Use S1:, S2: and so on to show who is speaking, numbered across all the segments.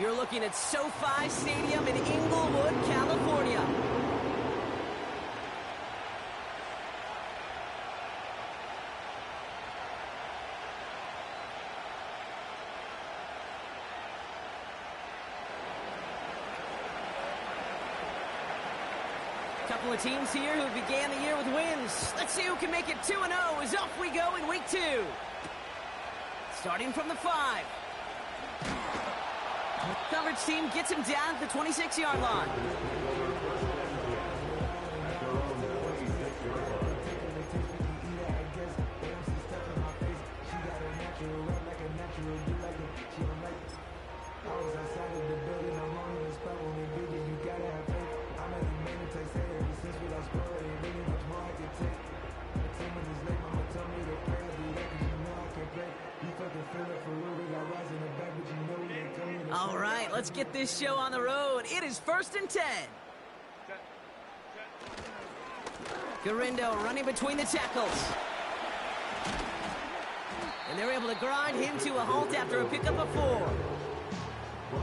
S1: You're looking at SoFi Stadium in Inglewood, California. Couple of teams here who began the year with wins. Let's see who can make it 2-0 as off we go in week 2. Starting from the 5. Coverage team gets him down at the 26-yard line. All right, let's get this show on the road. It is 1st and 10. Gridiron running between the tackles. And they're able to grind him to a halt after a pickup of 4.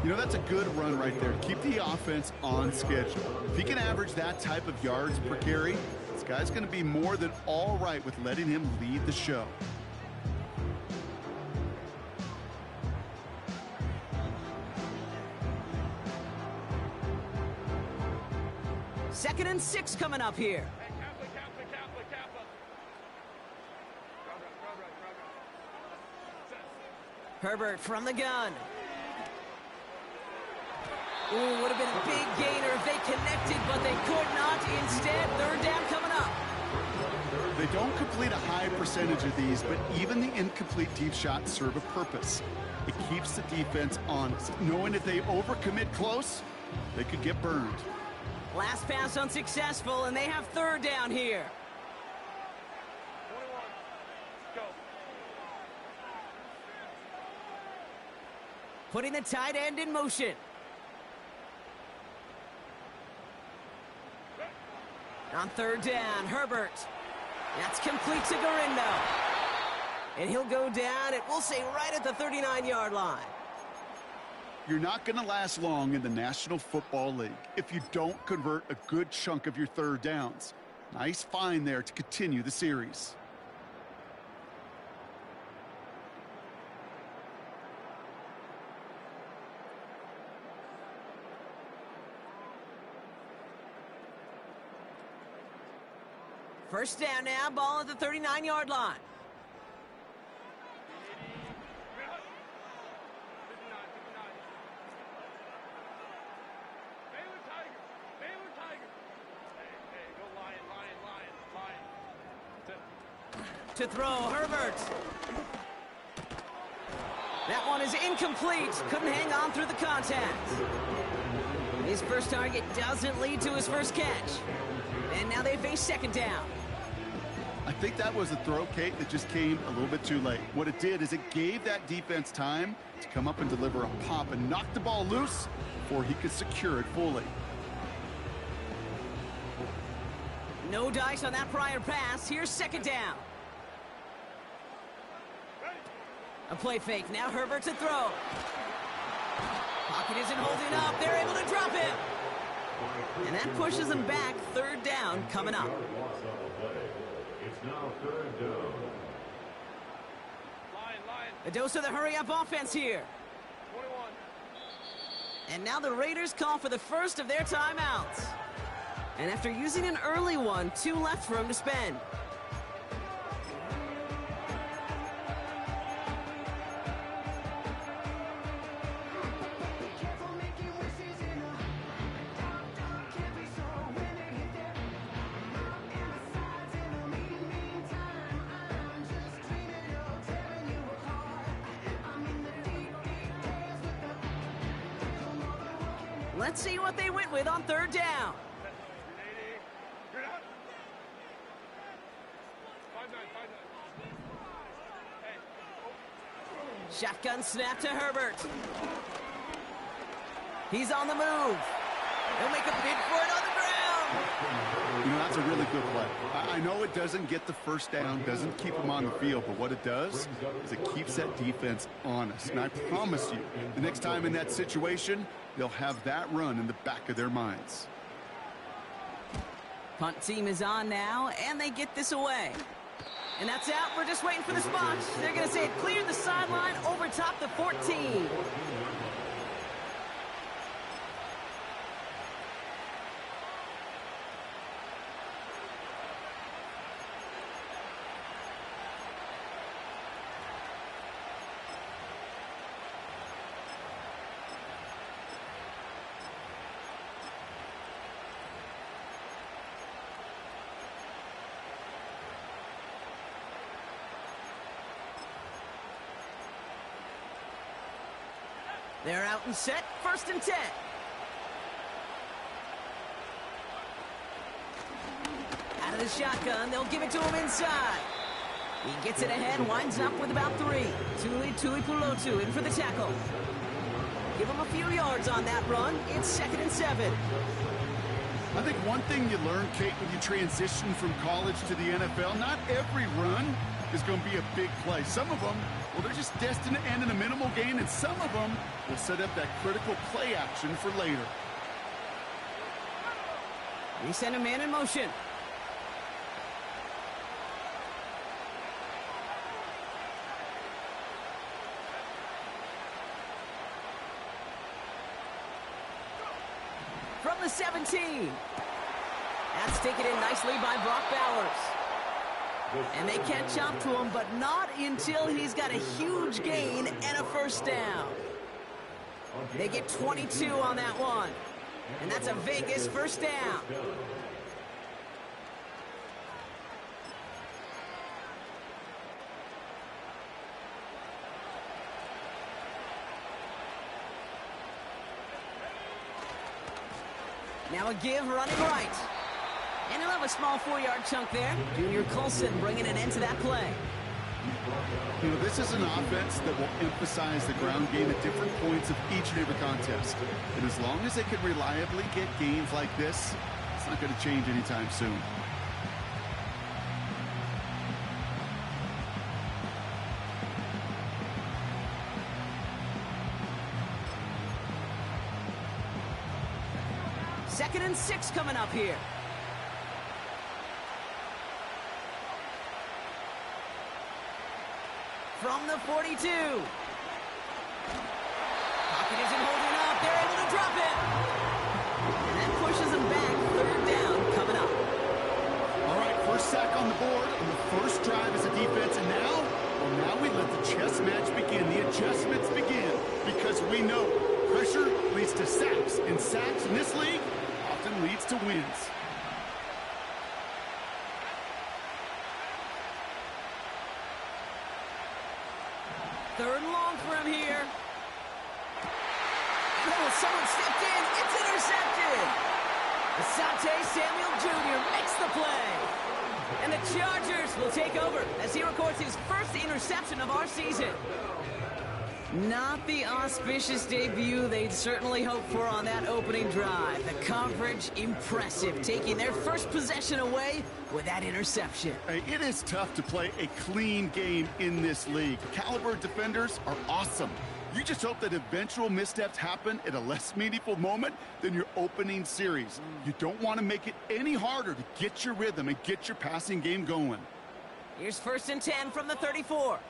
S2: You know, that's a good run right there. Keep the offense on schedule. If he can average that type of yards per carry, this guy's going to be more than all right with letting him lead the show.
S1: Second and 6 coming up here. Herbert from the gun. Ooh, would have been a big gainer if they connected, but they could not. Instead, 3rd down coming up.
S2: They don't complete a high percentage of these, but even the incomplete deep shots serve a purpose. It keeps the defense honest, knowing if they overcommit close, they could get burned.
S1: Last pass unsuccessful, and they have 3rd down here.
S3: 21. Go.
S1: Putting the tight end in motion. On 3rd down, Herbert. That's complete to Gridiron. And he'll go down, and we'll say right at the 39-yard line.
S2: You're not going to last long in the National Football League if you don't convert a good chunk of your 3rd downs. Nice find there to continue the series.
S1: First down now, ball at the 39-yard line. To throw, Herbert. That one is incomplete. Couldn't hang on through the contact. His first target doesn't lead to his first catch. And now they face 2nd down.
S2: I think that was a throw, Kate, that just came a little bit too late. What it did is it gave that defense time to come up and deliver a pop and knock the ball loose before he could secure it fully.
S1: No dice on that prior pass. Here's 2nd down. A play fake. Now Herbert to throw. Pocket isn't holding up. They're able to drop him. And that pushes them back. 3rd down coming up.
S4: It's now 3rd down.
S1: A dose of the hurry-up offense here.
S3: 21.
S1: And now the Raiders call for the first of their timeouts. And after using an early one, 2 left for him to spend. Let's see what they went with on 3rd down. Shotgun snap to Herbert. He's on the move. He'll make a bid for it on the ground.
S2: You know, that's a really good play. I know it doesn't get the first down, doesn't keep them on the field, but what it does is it keeps that defense honest. And I promise you, the next time in that situation, they'll have that run in the back of their minds.
S1: Punt team is on now, and they get this away. And that's out. We're just waiting for the spot. They're going to say it cleared the sideline over top the 14. They're out and set, 1st and 10. Out of the shotgun, they'll give it to him inside. He gets it ahead, winds up with about 3. Tuli Pulotu in for the tackle. Give him a few yards on that run. It's 2nd and 7.
S2: I think one thing you learn, Kate, when you transition from college to the NFL, not every run is going to be a big play. Some of them, well, they're just destined to end in a minimal gain, and some of them will set up that critical play action for later.
S1: They send a man in motion. From the 17. That's taken in nicely by Brock Bowers. And they catch up to him, but not until he's got a huge gain and a 1st down. They get 22 on that one. And that's a Vegas 1st down. Now a give running right. And he'll have a small 4-yard chunk there. Junior Colson bringing an end to that play.
S2: You know, this is an offense that will emphasize the ground game at different points of each and every contest. And as long as they can reliably get gains like this, it's not going to change anytime soon.
S1: Second and 6 coming up here. From the 42. Pocket isn't holding up. They're able to drop it. And that pushes them back. 3rd down coming up.
S2: All right, 1st sack on the board on the 1st drive as a defense. And now, well, now we let the chess match begin. The adjustments begin. Because we know pressure leads to sacks. And sacks in this league often leads to wins.
S1: Third and long for him here. Oh, someone stepped in. It's intercepted. Asante Samuel Jr. makes the play. And the Chargers will take over as he records his 1st interception of our season. Not the auspicious debut they'd certainly hoped for on that opening drive. The coverage, impressive, taking their 1st possession away with that interception.
S2: Hey, it is tough to play a clean game in this league. Caliber defenders are awesome. You just hope that eventual missteps happen at a less meaningful moment than your opening series. You don't want to make it any harder to get your rhythm and get your passing game going.
S1: Here's 1st and 10 from the 34.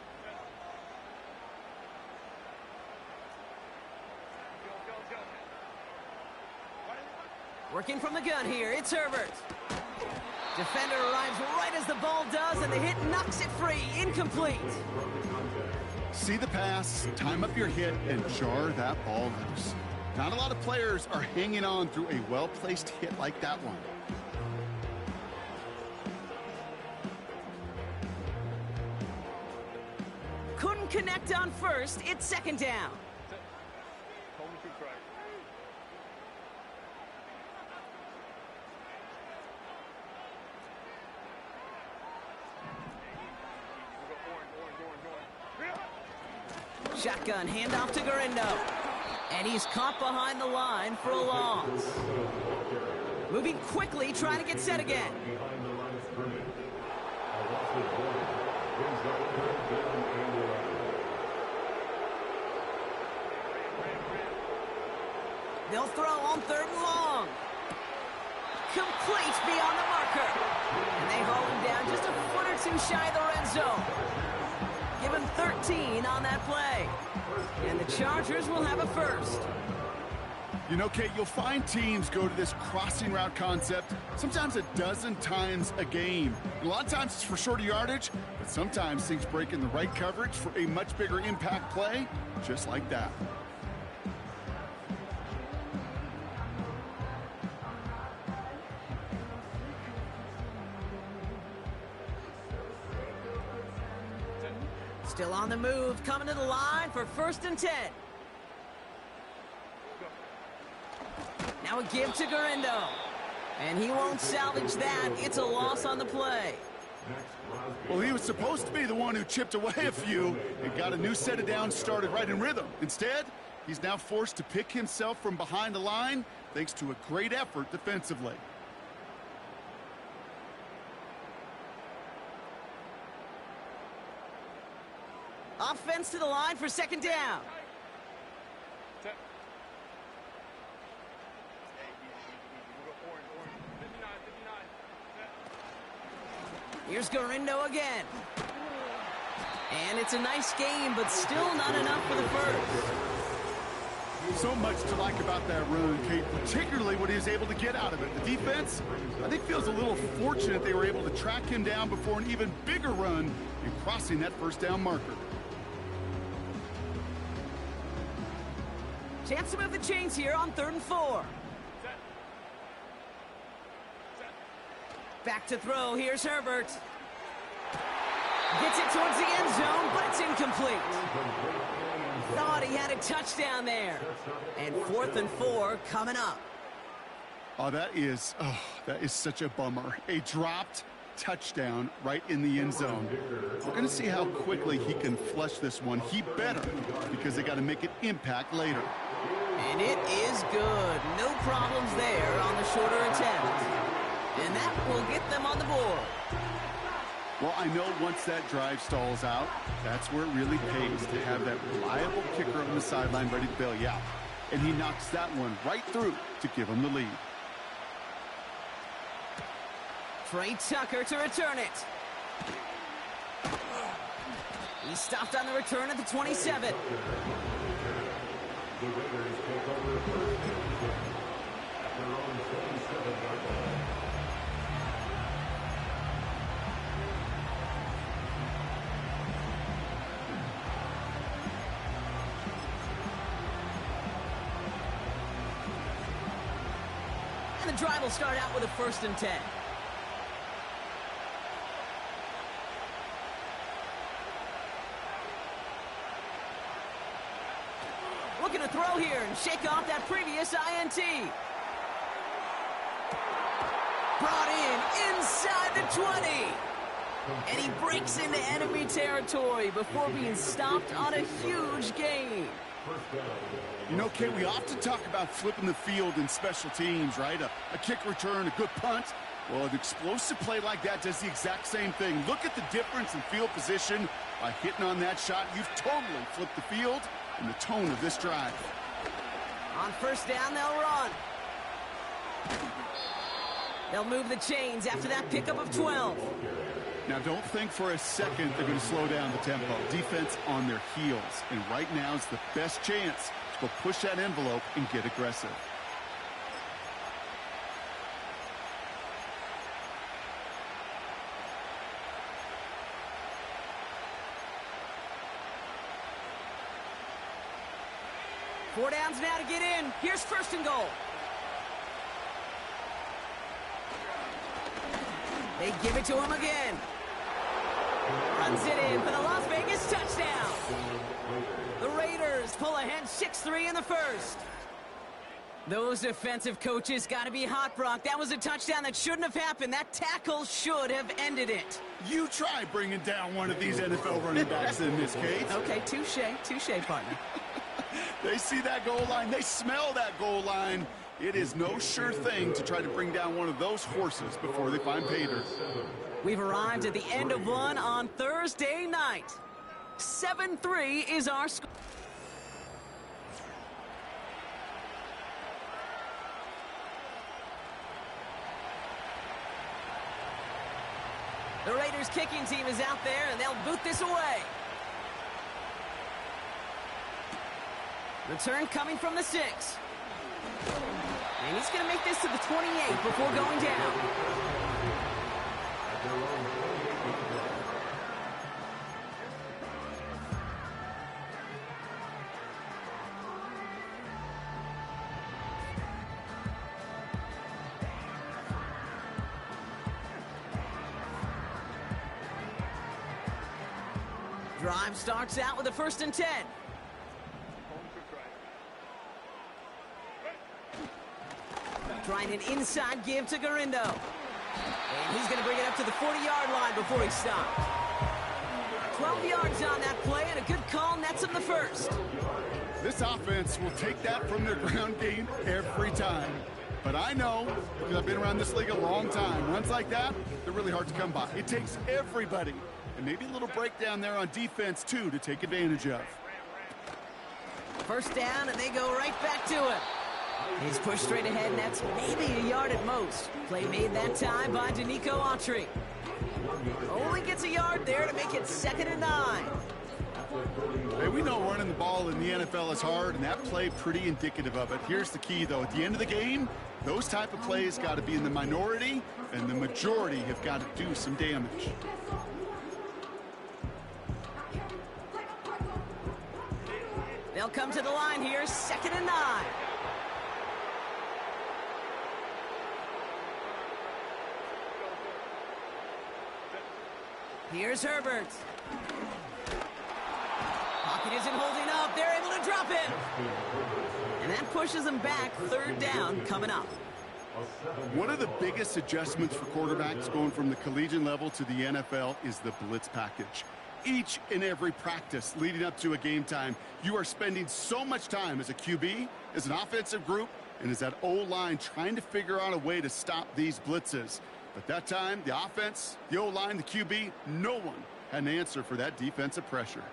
S1: Working from the gun here, it's Herbert. Defender arrives right as the ball does, and the hit knocks it free. Incomplete.
S2: See the pass, time up your hit, and jar that ball loose. Not a lot of players are hanging on through a well-placed hit like that one.
S1: Couldn't connect on 1st. It's 2nd down. Shotgun, handoff to Garindo. And he's caught behind the line for a loss. Moving quickly, trying to get set again.
S4: Behind the line of scrimmage. A loss of 1 brings up 3rd down and 11.
S1: They'll throw on 3rd and long. Complete beyond the marker. And they haul him down just a foot or two shy of the red zone. Give him 13 on that play. And the Chargers will have a first.
S2: You know, Kate, you'll find teams go to this crossing route concept sometimes a dozen times a game. A lot of times it's for shorter yardage, but sometimes things break in the right coverage for a much bigger impact play, just like that.
S1: Still on the move, coming to the line for 1st and 10. Now a give to Gridiron. And he won't salvage that. It's a loss on the play.
S2: Well, he was supposed to be the one who chipped away a few and got a new set of downs started right in rhythm. Instead, he's now forced to pick himself from behind the line thanks to a great effort defensively.
S1: Offense to the line for 2nd down. Here's Gridiron again. And it's a nice game, but still not enough for the first.
S2: So much to like about that run, Kate, particularly what he was able to get out of it. The defense, I think, feels a little fortunate they were able to track him down before an even bigger run in crossing that 1st down marker.
S1: Chance to move the chains here on 3rd and 4. Back to throw. Here's Herbert. Gets it towards the end zone, but it's incomplete. Thought he had a touchdown there. And 4th and 4 coming up.
S2: Oh, that is such a bummer. A dropped touchdown right in the end zone. We're going to see how quickly he can flush this one. He better, because they got to make an impact later.
S1: And it is good. No problems there on the shorter attempt. And that will get them on the board.
S2: Well, I know once that drive stalls out, that's where it really pays to have that reliable kicker on the sideline ready to bail you out. And he knocks that one right through to give him the lead.
S1: Trey Tucker to return it. He stopped on the return at the 27.
S4: The Raiders take over 1st at their own 27-yard line.
S1: And the drive will start out with a 1st and 10. Looking to throw here and shake off that previous INT. Brought in inside the 20. And he breaks into enemy territory before being stopped on a huge gain.
S2: You know, Kate, we often talk about flipping the field in special teams, right? A kick return, a good punt. Well, an explosive play like that does the exact same thing. Look at the difference in field position. By hitting on that shot, you've totally flipped the field and the tone of this drive.
S1: On 1st down, they'll run. They'll move the chains after that pickup of 12.
S2: Now, don't think for a second they're going to slow down the tempo. Defense on their heels. And right now is the best chance to go push that envelope and get aggressive.
S1: Four downs now to get in. Here's 1st and goal. They give it to him again. Runs it in for the Las Vegas touchdown. The Raiders pull ahead 6-3 in the 1st. Those defensive coaches got to be hot, Brock. That was a touchdown that shouldn't have happened. That tackle should have ended it.
S2: You try bringing down one of these NFL running backs in this case.
S1: Okay, touche, partner.
S2: They see that goal line. They smell that goal line. It is no sure thing to try to bring down one of those horses before they find pay dirt.
S1: We've arrived at the end of one on Thursday night. 7-3 is our score. The Raiders kicking team is out there, and they'll boot this away. Return coming from the 6. And he's going to make this to the 28 before going down. Drive starts out with a 1st and 10. Trying an inside give to Gridiron. And he's going to bring it up to the 40-yard line before he stops. 12 yards on that play, and a good call nets him the 1st.
S2: This offense will take that from their ground game every time. But I know, because I've been around this league a long time, runs like that, they're really hard to come by. It takes everybody. And maybe a little breakdown there on defense, too, to take advantage of.
S1: 1st down, and they go right back to it. He's pushed straight ahead, and that's maybe a yard at most. Play made that time by Danico Autry. Only gets a yard there to make it 2nd and 9.
S2: Hey, we know running the ball in the NFL is hard, and that play pretty indicative of it. Here's the key, though. At the end of the game, those type of plays got to be in the minority, and the majority have got to do some damage.
S1: They'll come to the line here, 2nd and 9. Here's Herbert. Pocket isn't holding up. They're able to drop it. And that pushes them back. 3rd down coming up.
S2: One of the biggest adjustments for quarterbacks going from the collegiate level to the NFL is the blitz package. Each and every practice leading up to a game time, you are spending so much time as a QB, as an offensive group, and as that O-line trying to figure out a way to stop these blitzes. But that time, the offense, the O-line, the QB, no one had an answer for that defensive pressure.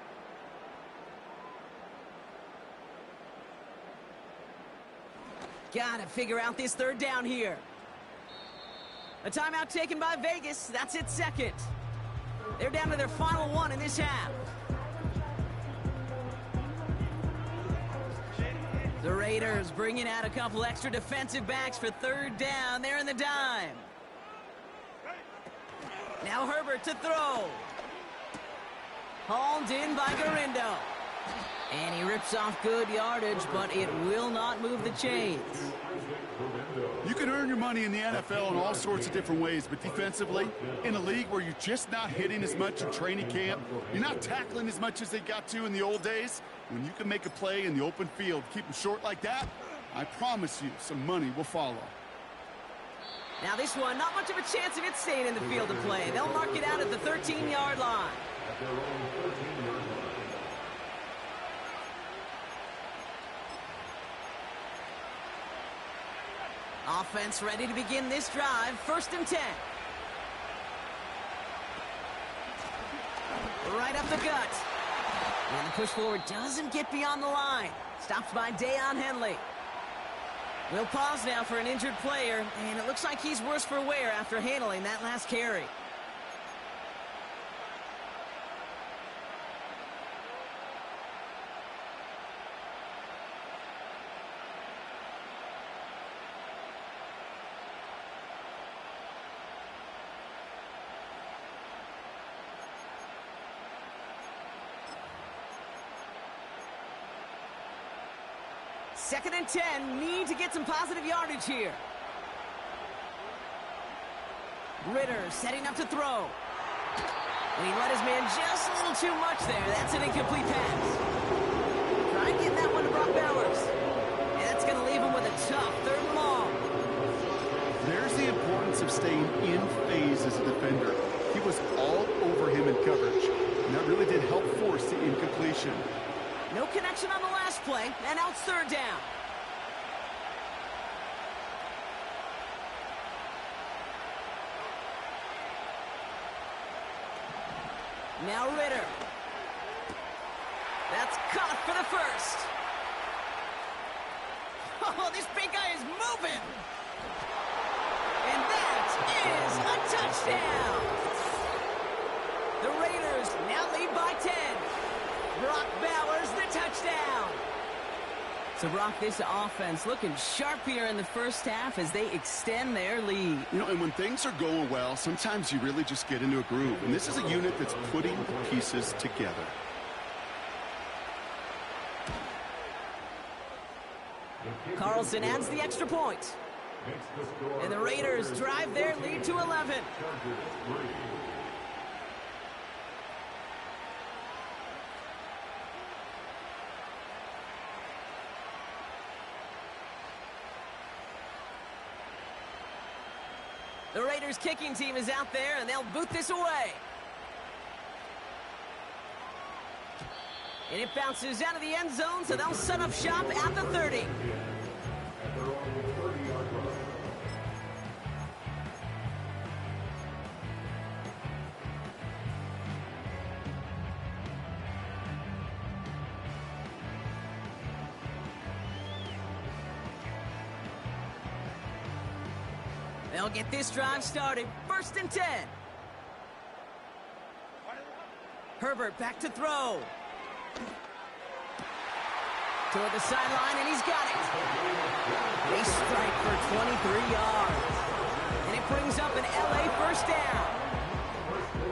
S1: Got to figure out this 3rd down here. A timeout taken by Vegas. That's its 2nd. They're down to their final 1 in this half. The Raiders bringing out a couple extra defensive backs for 3rd down. They're in the dime. Now Herbert to throw. Hauled in by Gridiron. And he rips off good yardage, but it will not move the chains.
S2: You can earn your money in the NFL in all sorts of different ways, but defensively, in a league where you're just not hitting as much in training camp, you're not tackling as much as they got to in the old days, when you can make a play in the open field, keep them short like that, I promise you some money will follow.
S1: Now this one, not much of a chance of it staying in the field of play. They'll mark it out at the 13-yard line. Offense ready to begin this drive. 1st and 10. Right up the gut. And the push forward doesn't get beyond the line. Stopped by Deion Henley. We'll pause now for an injured player, and it looks like he's worse for wear after handling that last carry. Second and 10, need to get some positive yardage here. Ritter setting up to throw. And he let his man just a little too much there. That's an incomplete pass. Try and get that one to Brock Bowers. And that's going to leave him with a tough 3rd and long.
S2: There's the importance of staying in phase as a defender. He was all over him in coverage, and that really did help force the incompletion.
S1: No connection on the last play. Now Ritter. That's caught for the first. Oh, this big guy is moving. And that is a touchdown. The Raiders now lead by 10. Brock Bowers the touchdown. So, Brock, this offense looking sharp here in the first half as they extend their lead.
S2: You know, and when things are going well, sometimes you really just get into a groove. And this is a unit that's putting the pieces together.
S1: Carlson adds the extra point. And the Raiders drive their lead to 11. The Raiders kicking team is out there, and they'll boot this away. And it bounces out of the end zone, so they'll set up shop at the 30. They'll get this drive started. 1st and 10. Herbert back to throw. Toward the sideline, and he's got it. They strike for 23 yards. And it brings up an LA first down.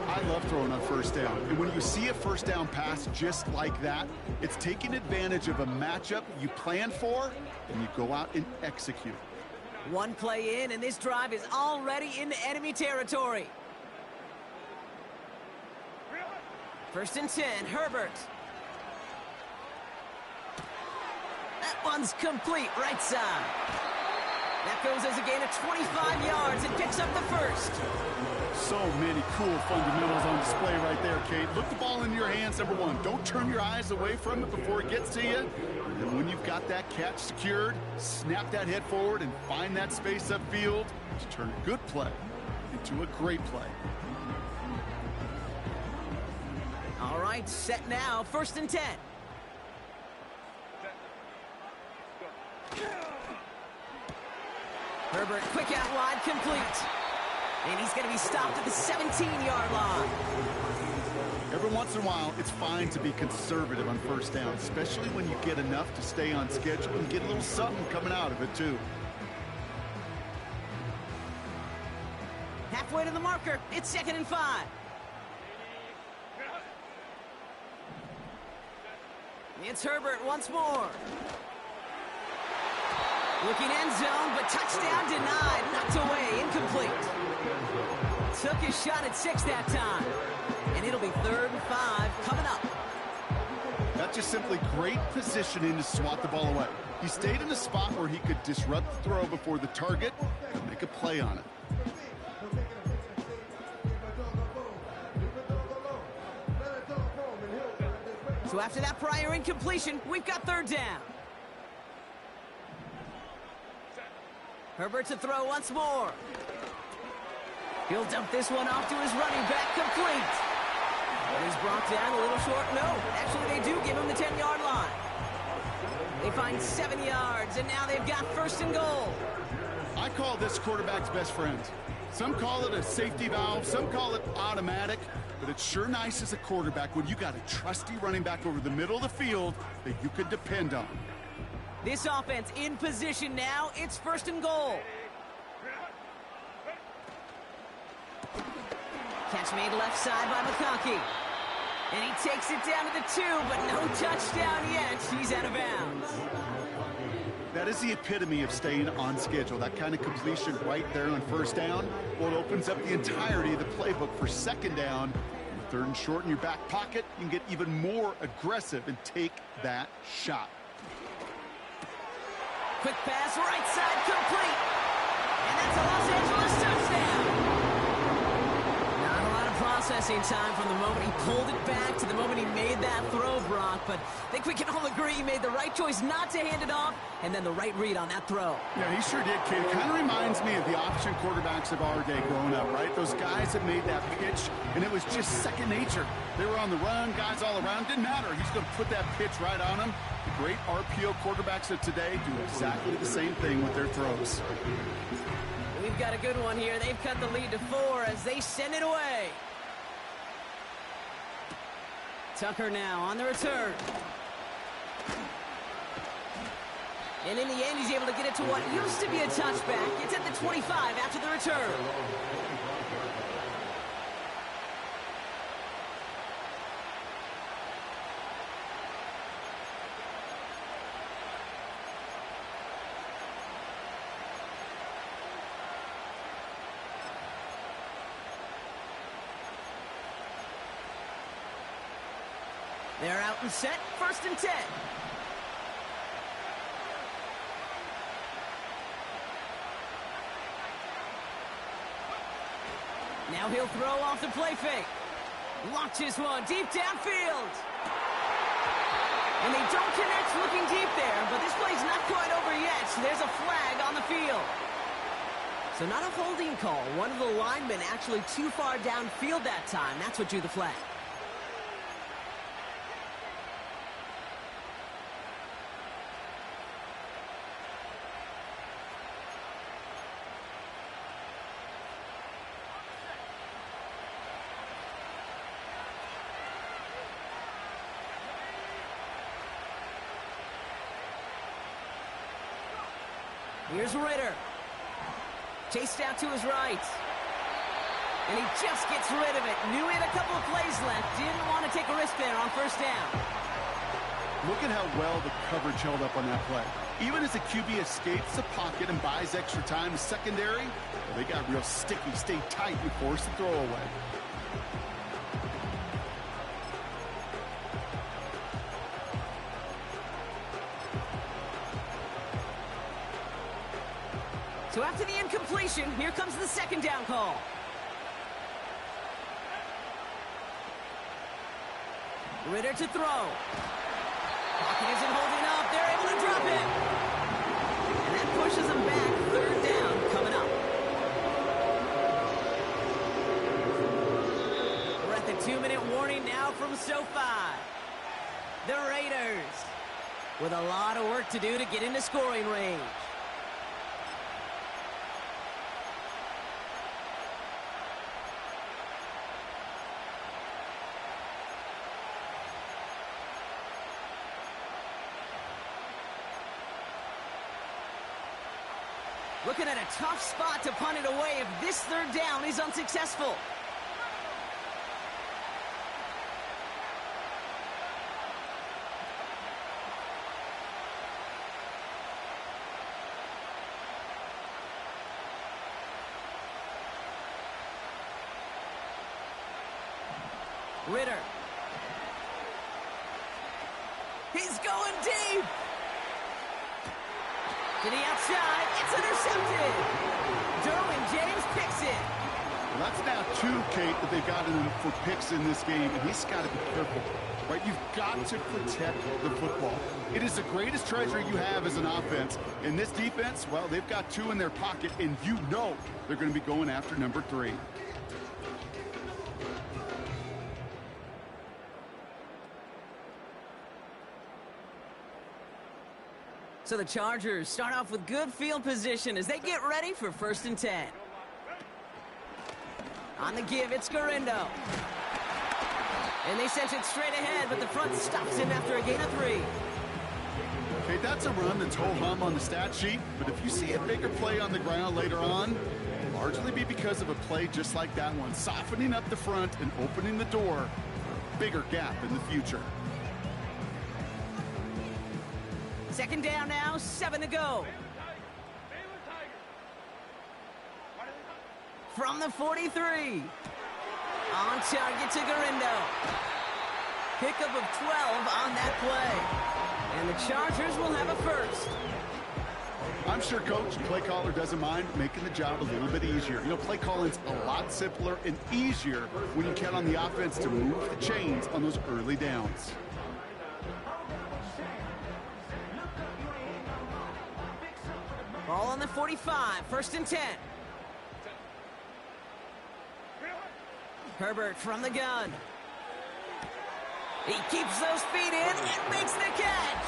S2: I love throwing on first down. And when you see a first down pass just like that, it's taking advantage of a matchup you plan for, and you go out and execute.
S1: One play in, and this drive is already into enemy territory. 1st and 10, Herbert. That one's complete, right side. That goes as a gain of 25 yards and picks up the first.
S2: So many cool fundamentals on display right there, Kate. Look the ball in your hands, number one. Don't turn your eyes away from it before it gets to you. And when you've got that catch secured, snap that head forward and find that space upfield to turn a good play into a great play.
S1: All right, set now, 1st and 10. Herbert, quick out wide, complete. And he's going to be stopped at the 17-yard line.
S2: Every once in a while, it's fine to be conservative on first down, especially when you get enough to stay on schedule and get a little something coming out of it, too.
S1: Halfway to the marker, it's 2nd and 5. It's Herbert once more. Looking end zone, but touchdown denied. Knocked away, incomplete. Took his shot at 6 that time. And it'll be 3rd and 5 coming up.
S2: That's just simply great positioning to swat the ball away. He stayed in a spot where he could disrupt the throw before the target and make a play on it.
S1: So after that prior incompletion, we've got 3rd down. Herbert to throw once more. He'll dump this one off to his running back, complete. And he's brought down a little short. No, actually they do give him the 10-yard line. They find 7 yards, and now they've got 1st and goal.
S2: I call this quarterback's best friend. Some call it a safety valve, some call it automatic, but it's sure nice as a quarterback when you got a trusty running back over the middle of the field that you can depend on.
S1: This offense in position now. It's 1st and goal. Catch made left side by McConkey. And he takes it down to the 2, but no touchdown yet. He's out of bounds.
S2: That is the epitome of staying on schedule. That kind of completion right there on 1st down. Well, it opens up the entirety of the playbook for 2nd down. 3rd and short in your back pocket, you can get even more aggressive and take that shot.
S1: Quick pass, right side, complete. And that's a Los Angeles touchdown. Not a lot of processing time from the moment he pulled it back to the moment he made that throw, Brock. But I think we can all agree he made the right choice not to hand it off, and then the right read on that throw.
S2: Yeah, he sure did, kid. It kind of reminds me of the option quarterbacks of our day growing up, right? Those guys that made that pitch, and it was just second nature. They were on the run, guys all around. Didn't matter. He's going to put that pitch right on them. The great RPO quarterbacks of today do exactly the same thing with their throws.
S1: We've got a good one here. They've cut the lead to 4 as they send it away. Tucker now on the return. And in the end, he's able to get it to what used to be a touchback. It's at the 25 after the return. They're out and set, 1st and 10. Now he'll throw off the play fake. Launches one deep downfield. And they don't connect looking deep there, but this play's not quite over yet. So there's a flag on the field. So not a holding call. One of the linemen actually too far downfield that time. That's what drew the flag. Here's Ritter. Chased out to his right. And he just gets rid of it. Knew he had a couple of plays left. Didn't want to take a risk there on 1st down.
S2: Look at how well the coverage held up on that play. Even as the QB escapes the pocket and buys extra time, the secondary, well, they got real sticky, stayed tight, and forced the throw away.
S1: So after the incompletion, here comes the 2nd down call. Ritter to throw. Pocket isn't holding up. They're able to drop it. And that pushes them back. 3rd down coming up. We're at the 2-minute warning now from SoFi. The Raiders with a lot of work to do to get into scoring range. Looking at a tough spot to punt it away if this 3rd down is unsuccessful. Ritter. He's going deep. To the outside, it's intercepted. Derwin James picks it.
S2: Well, that's now 2, Kate, that they've gotten him for picks in this game, and he's got to be careful, right? You've got to protect the football. It is the greatest treasure you have as an offense. In this defense, well, they've got 2 in their pocket, and you know they're going to be going after number 3.
S1: So the Chargers start off with good field position as they get ready for 1st and 10. On the give, it's Garindo. And they sent it straight ahead, but the front stops him after a gain of 3.
S2: Okay, that's a run that's ho-hum on the stat sheet, but if you see a bigger play on the ground later on, it'll largely be because of a play just like that one, softening up the front and opening the door for a bigger gap in the future.
S1: 2nd down now, 7 to go. From the 43. On target to Garindo. Pickup of 12 on that play. And the Chargers will have a 1st.
S2: I'm sure coach, play caller doesn't mind making the job a little bit easier. You know, play calling's a lot simpler and easier when you count on the offense to move the chains on those early downs.
S1: Ball on the 45, 1st and 10. Herbert from the gun. He keeps those feet in and makes the catch.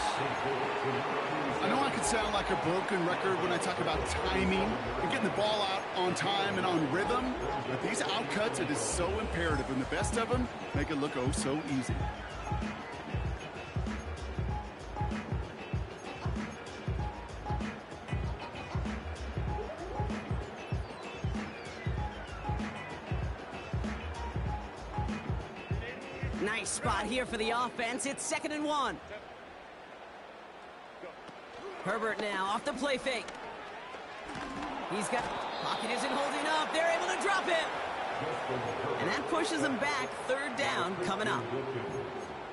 S2: I know I can sound like a broken record when I talk about timing and getting the ball out on time and on rhythm, but these outcuts, it is so imperative, and the best of them make it look oh so easy.
S1: Nice spot here for the offense. It's 2nd and 1. Herbert now off the play fake. He's got... Pocket isn't holding up. They're able to drop it. And that pushes them back. 3rd down coming up.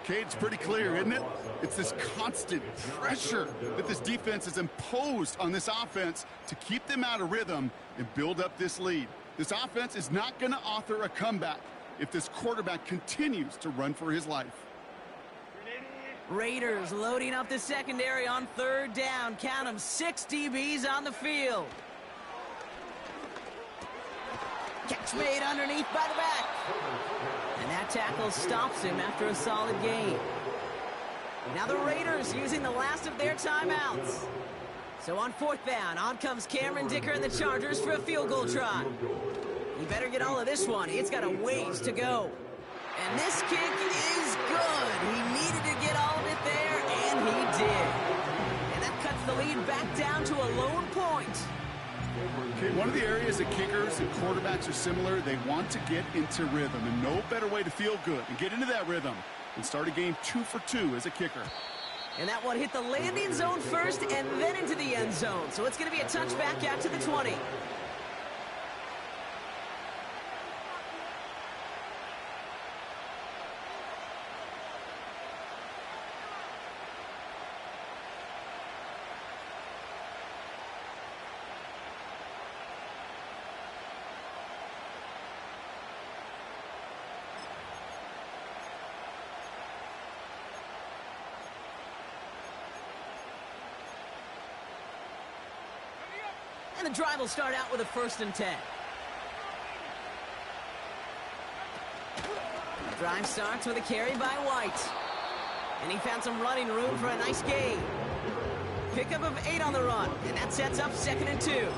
S2: Okay, it's pretty clear, isn't it? It's this constant pressure that this defense has imposed on this offense to keep them out of rhythm and build up this lead. This offense is not going to author a comeback if this quarterback continues to run for his life.
S1: Raiders loading up the secondary on 3rd down. Count them, 6 DBs on the field. Catch made underneath by the back. And that tackle stops him after a solid gain. Now the Raiders using the last of their timeouts. So on 4th down, on comes Cameron Dicker and the Chargers for a field goal try. He better get all of this one. It's got a ways to go. And this kick is good. He needed to get all of it there, and he did. And that cuts the lead back down to a lone point.
S2: Okay, one of the areas that kickers and quarterbacks are similar, they want to get into rhythm, and no better way to feel good and get into that rhythm and start a game 2 for 2 as a kicker.
S1: And that one hit the landing zone first and then into the end zone. So it's going to be a touchback out to the 20. And the drive will start out with a 1st and 10. The drive starts with a carry by White. And he found some running room for a nice gain. Pickup of 8 on the run, and that sets up 2nd and 2.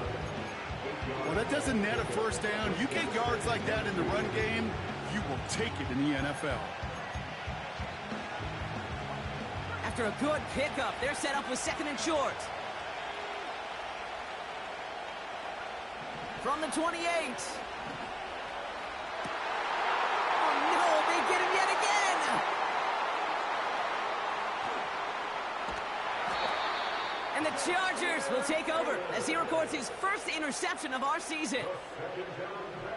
S2: Well, that doesn't net a 1st down. You get yards like that in the run game, you will take it in the NFL.
S1: After a good pickup, they're set up with 2nd and short. From the 28. Oh, no, they get him yet again. And the Chargers will take over as he records his 1st interception of our season.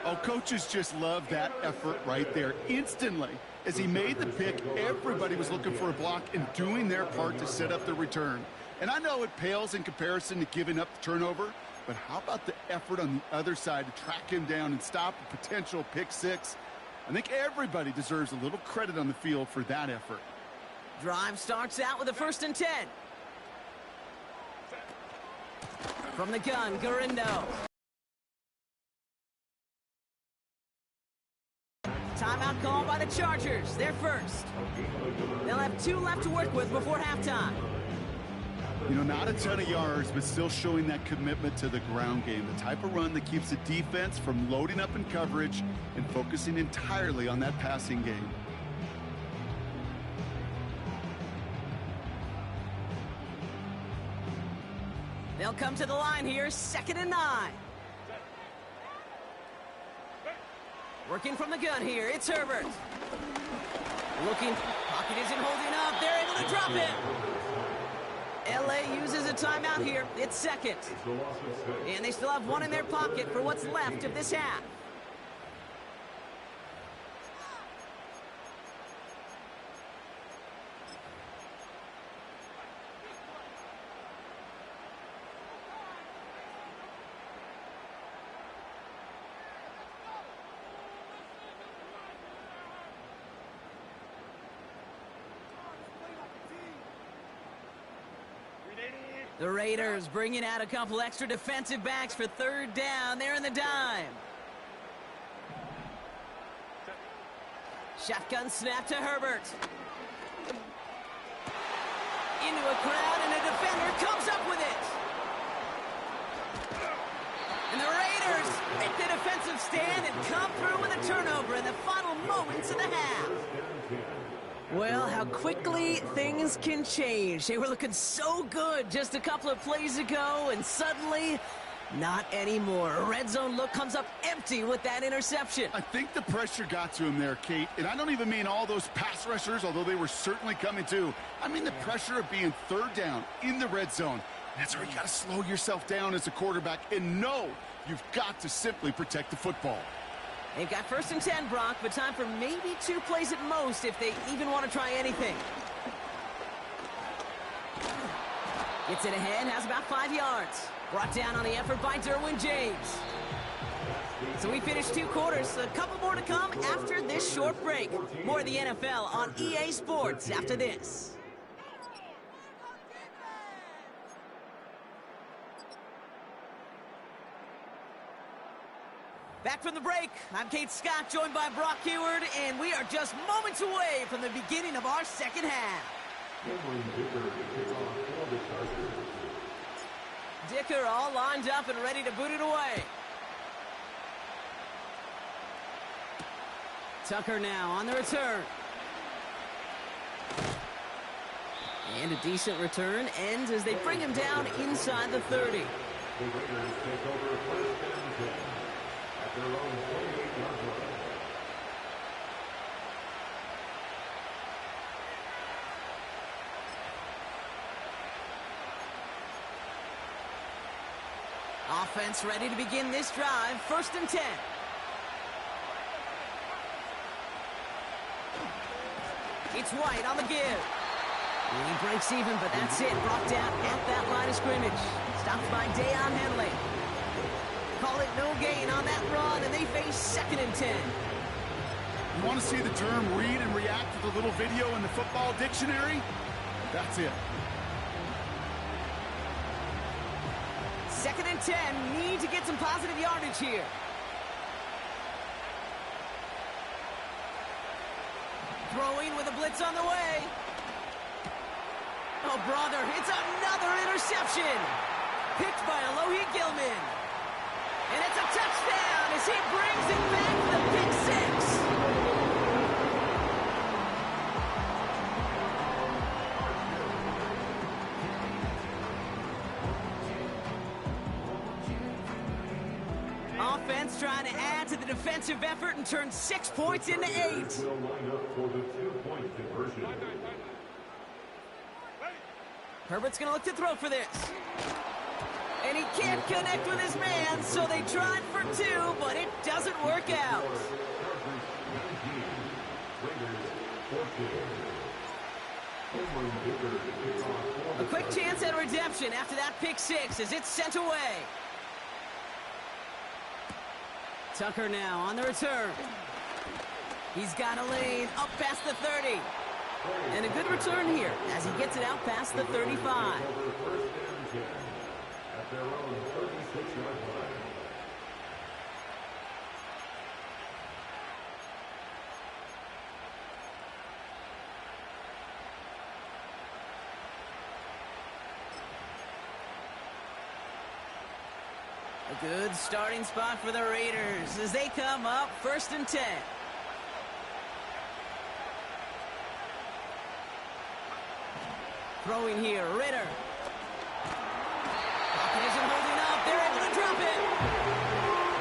S2: Oh, coaches just love that effort right there. Instantly, as he made the pick, everybody was looking for a block and doing their part to set up the return. And I know it pales in comparison to giving up the turnover, but how about the effort on the other side to track him down and stop a potential pick 6? I think everybody deserves a little credit on the field for that effort.
S1: Drive starts out with a 1st and 10. From the gun, Gridiron. Timeout call by the Chargers. They're first. They'll have 2 left to work with before halftime.
S2: You know, not a ton of yards, but still showing that commitment to the ground game. The type of run that keeps the defense from loading up in coverage and focusing entirely on that passing game.
S1: They'll come to the line here, 2nd and 9. Working from the gun here, it's Herbert. Looking, pocket isn't holding up, they're able to drop it. LA uses a timeout here. It's 2nd. And they still have 1 in their pocket for what's left of this half. The Raiders bringing out a couple extra defensive backs for third down. They're in the dime. Shotgun snap to Herbert. Into a crowd, and a defender comes up with it. And the Raiders make the defensive stand and come through with a turnover in the final moments of the half. Well, how quickly things can change. They were looking so good just a couple of plays ago, and suddenly, not anymore. A red zone look comes up empty with that interception.
S2: I think the pressure got to him there, Kate. And I don't even mean all those pass rushers, although they were certainly coming too. I mean the pressure of being third down in the red zone. That's where you got to slow yourself down as a quarterback and know you've got to simply protect the football.
S1: They've got 1st and 10, Brock, but time for maybe 2 plays at most if they even want to try anything. Gets it ahead, has about 5 yards. Brought down on the effort by Derwin James. So we finished 2 quarters. A couple more to come after this short break. More of the NFL on EA Sports after this. Back from the break, I'm Kate Scott, joined by Brock Heward, and we are just moments away from the beginning of our second half. Dicker all lined up and ready to boot it away. Tucker now on the return. And a decent return ends as they bring him down inside the 30.
S4: The Raiders take over 1st and 10 at their own 28-yard line.
S1: Offense ready to begin this drive. 1st and 10. It's White on the give. He breaks even, but that's it. Brought down at that line of scrimmage. Stopped by Deion Henley. Call it no gain on that run, and they face 2nd and 10.
S2: You want to see the term read and react to the little video in the football dictionary? That's it.
S1: 2nd and 10. Need to get some positive yardage here. Throwing with a blitz on the way. Oh, brother, it's another interception. Picked by Alohi Gilman. And it's a touchdown as he brings it back to the pick 6. Offense trying to add to the defensive effort and turn 6 points into 8.
S4: Will line up for the 2-point conversion.
S1: Herbert's going to look to throw for this. And he can't connect with his man, so they tried for 2, but it doesn't work out. A quick chance at redemption after that pick 6 as it's sent away. Tucker now on the return. He's got a lane up past the 30. And a good return here as he gets it out past the 35.
S4: At their own 36-yard line.
S1: A good starting spot for the Raiders as they come up 1st and 10. Throwing here, Ritter. Pocket isn't holding up. They're able to drop it.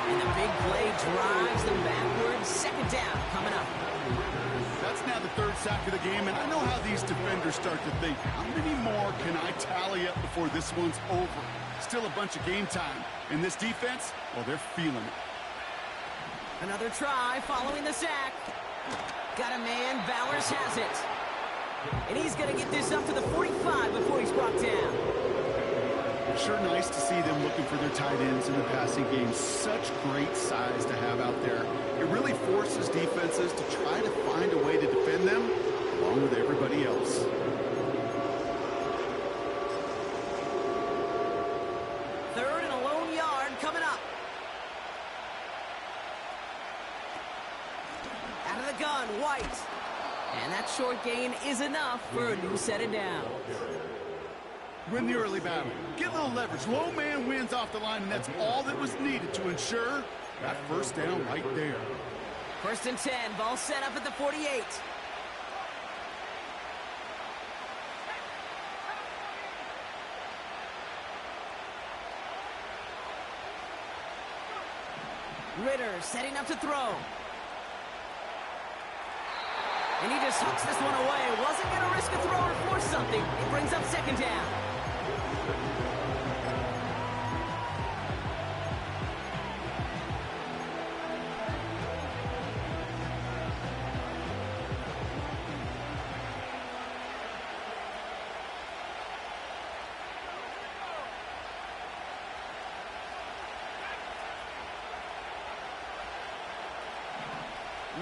S1: And the big play drives them backwards. 2nd down coming up.
S2: That's now the 3rd sack of the game, and I know how these defenders start to think. How many more can I tally up before this one's over? Still a bunch of game time. And this defense, well, they're feeling it.
S1: Another try following the sack. Got a man. Bowers has it. And he's going to get this up to the 45 before he's brought down.
S2: Sure nice to see them looking for their tight ends in the passing game. Such great size to have out there. It really forces defenses to try to find a way to defend them along with everybody else.
S1: White. And that short gain is enough for a new set of downs.
S2: Win the early battle. Get a little leverage. Low man wins off the line, and that's all that was needed to ensure that first down right there.
S1: 1st and 10, ball set up at the 48. Ritter setting up to throw. And he just hooks this one away. Wasn't going to risk a throw or force something. It brings up 2nd down.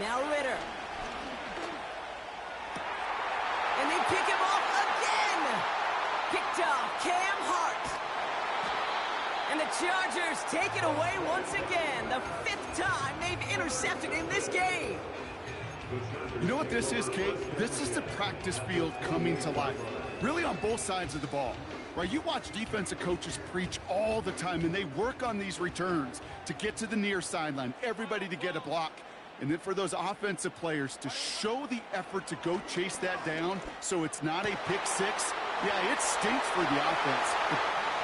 S1: Now Ritter. And they pick him off again. Picked off Cam Hart. And the Chargers take it away once again. The 5th time they've intercepted in this game.
S2: You know what this is, Kate? This is the practice field coming to life. Really on both sides of the ball. Right, you watch defensive coaches preach all the time, and they work on these returns to get to the near sideline, everybody to get a block. And then for those offensive players to show the effort to go chase that down so it's not a pick six, yeah, it stinks for the offense.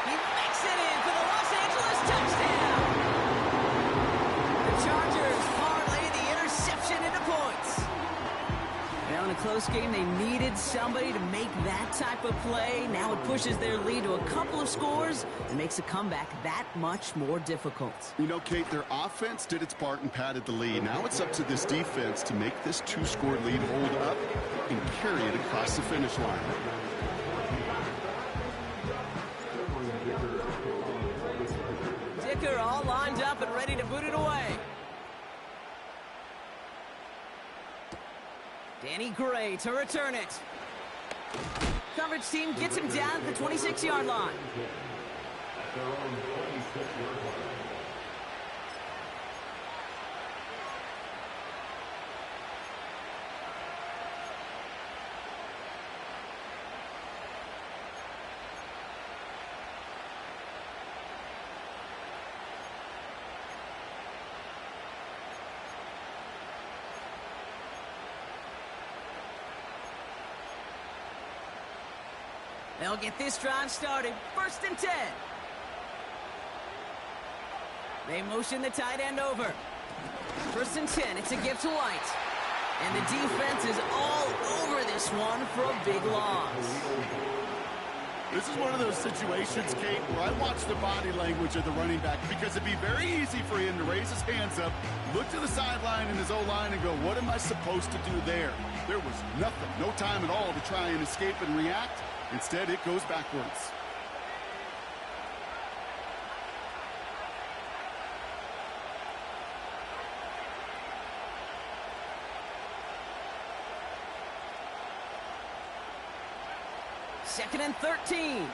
S1: He makes it in for the Los Angeles touchdown. The Chargers parlay the interception into points. Now in a close game, they needed somebody to make that type of play. Now it pushes their lead to a couple of scores and makes a comeback that much more difficult.
S2: You know, Kate, their offense did its part and padded the lead. Now it's up to this defense to make this 2-score lead hold up and carry it across the finish line.
S1: Dicker all lined up and ready to boot it away. Danny Gray to return it. Coverage team gets him down at the 26-yard line.
S4: Their own 26-yard line.
S1: They'll get this drive started. 1st and 10. They motion the tight end over. 1st and 10. It's a gift to White. And the defense is all over this one for a big loss.
S2: This is one of those situations, Kate, where I watch the body language of the running back because it'd be very easy for him to raise his hands up, look to the sideline in his O-line and go, what am I supposed to do there? There was nothing, no time at all to try and escape and react. Instead, it goes backwards.
S1: Second and 13. Made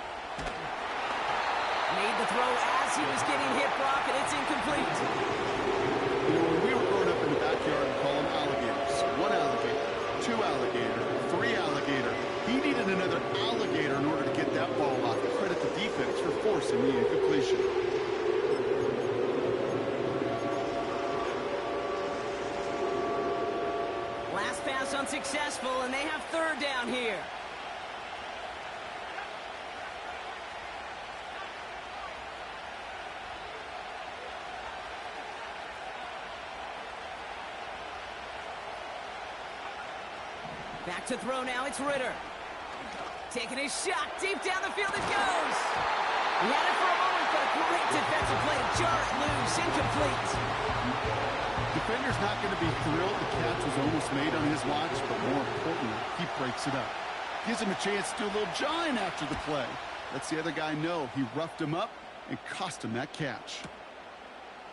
S1: the throw as he was getting hit, Brock, and it's incomplete.
S2: You know, when we were growing up in the backyard, we call them alligators. 1 alligator, 2 alligator, 3 alligator. He needed another alligator in order to get that ball off. Credit the defense for forcing the incompletion.
S1: Last pass unsuccessful, and they have 3rd down here. Back to throw now, it's Ritter. Taking his shot, deep down the field it goes. He had it for a moment, but a great defensive play to jar it loose, incomplete.
S2: Defender's not going to be thrilled the catch was almost made on his watch, but more importantly, he breaks it up. Gives him a chance to do a little jawing after the play. Lets the other guy know he roughed him up and cost him that catch.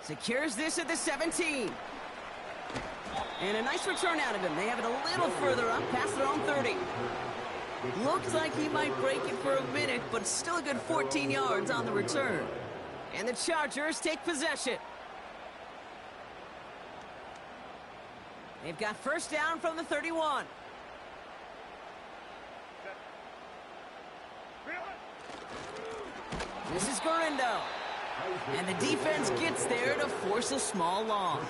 S1: Secures this at the 17. And a nice return out of him. They have it a little further up, past their own 30. Looks like he might break it for a minute, but still a good 14 yards on the return. And the Chargers take possession. They've got first down from the 31. This is Gorindo. And the defense gets there to force a small loss.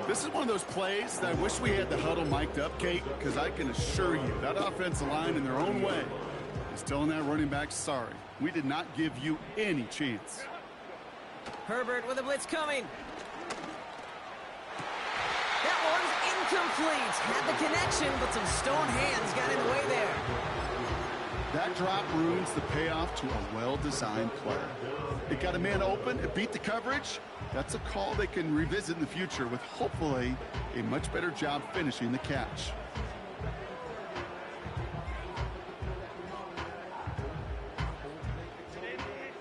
S2: This is one of those plays that I wish we had the huddle mic'd up, Kate, because I can assure you that offensive line in their own way is telling that running back, sorry, we did not give you any chance.
S1: Herbert with a blitz coming. That one's incomplete. Had the connection, but some stone hands got in the way there.
S2: That drop ruins the payoff to a well-designed play. It got a man open, it beat the coverage. That's a call they can revisit in the future with hopefully a much better job finishing the catch.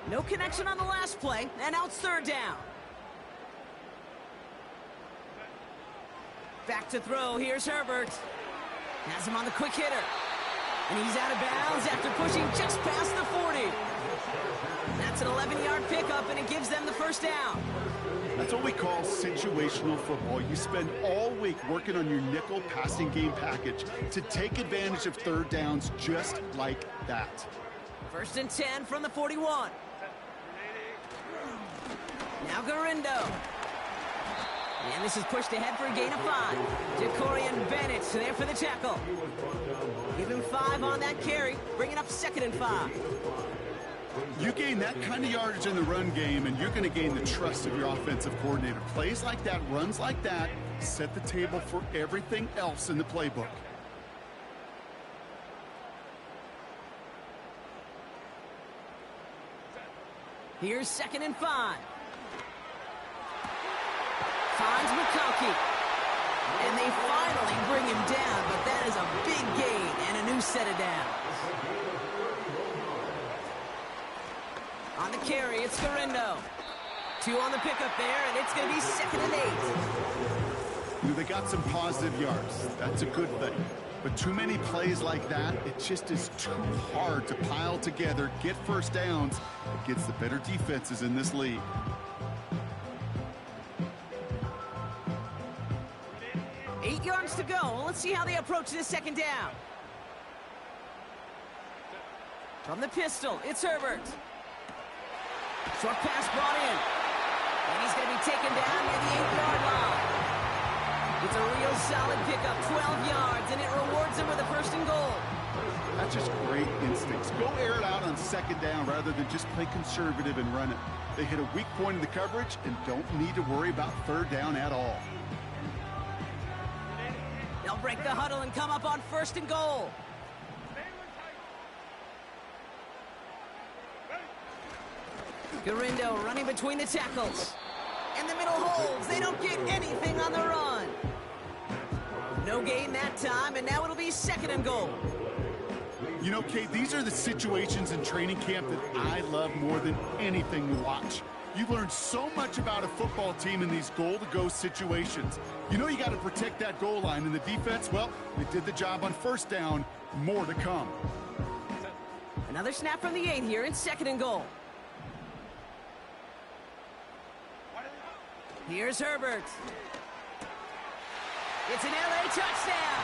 S1: No connection on the last play, and now it's third down. Back to throw, here's Herbert. Has him on the quick hitter. And he's out of bounds after pushing just past the 40. That's an 11-yard pickup, and it gives them the first down.
S2: That's what we call situational football. You spend all week working on your nickel passing game package to take advantage of third downs just like that.
S1: First and 10 from the 41. Now Gorindo. And this is pushed ahead for a gain of 5. Decorian Bennett there for the tackle. Give him 5 on that carry, bringing up 2nd and 5.
S2: You gain that kind of yardage in the run game, and you're going to gain the trust of your offensive coordinator. Plays like that, runs like that, set the table for everything else in the playbook.
S1: Here's 2nd and 5. Finds McConkey. And they finally bring him down, but that is a big gain and a new set of downs. On the carry, it's Gorindo. 2 on the pickup there, and it's going to be 2nd and 8.
S2: They got some positive yards. That's a good thing. But too many plays like that, it just is too hard to pile together, get first downs against the better defenses in this league.
S1: Eight yards to go. Let's see how they approach this 2nd down. From the pistol, it's Herbert. Short pass brought in. And he's going to be taken down near the 8-yard line. It's a real solid pickup, 12 yards, and it rewards him with a 1st and goal.
S2: That's just great instincts. Go air it out on 2nd down rather than just play conservative and run it. They hit a weak point in the coverage and don't need to worry about 3rd down at all.
S1: They'll break the huddle and come up on 1st and goal. Gorindo running between the tackles. And the middle holds. They don't get anything on the run. No gain that time, and now it'll be 2nd and goal.
S2: You know, Kate, these are the situations in training camp that I love more than anything to watch. You learn so much about a football team in these goal-to-go situations. You know you got to protect that goal line, and the defense, well, they did the job on 1st down. More to come.
S1: Another snap from the 8 here in 2nd and goal. Here's Herbert. It's an LA touchdown.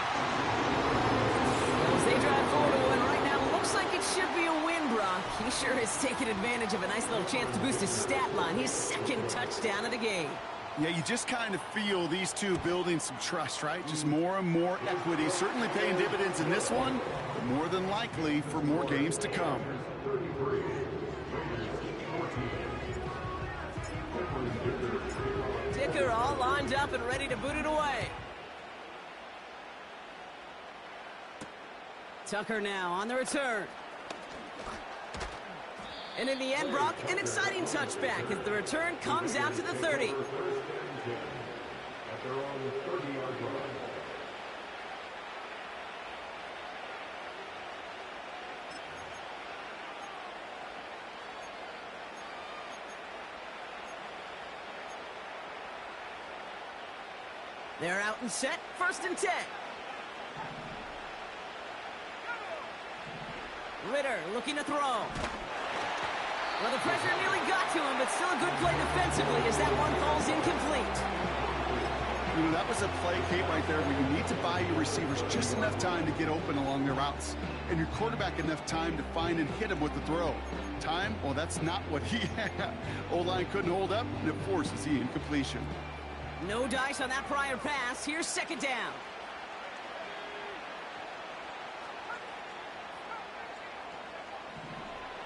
S1: As they drive forward to win right now, looks like it should be a win, Brock. He sure has taken advantage of a nice little chance to boost his stat line. His 2nd touchdown of the game.
S2: Yeah, you just kind of feel these two building some trust, right? Just more and more equity. Certainly paying dividends in this one, but more than likely for more games to come.
S1: Dicker all lined up and ready to boot it away. Tucker now on the return. And in the end, Brock, an exciting touchback as the return comes out to the 30. They're out and set, 1st and 10. Ritter looking to throw. Well, the pressure nearly got to him, but still a good play defensively as that one falls incomplete.
S2: You know, that was a play, Kate, right there where you need to buy your receivers just enough time to get open along their routes. And your quarterback enough time to find and hit him with the throw. Time? Well, that's not what he had. O-line couldn't hold up, and it forces the incompletion.
S1: No dice on that prior pass. Here's second down.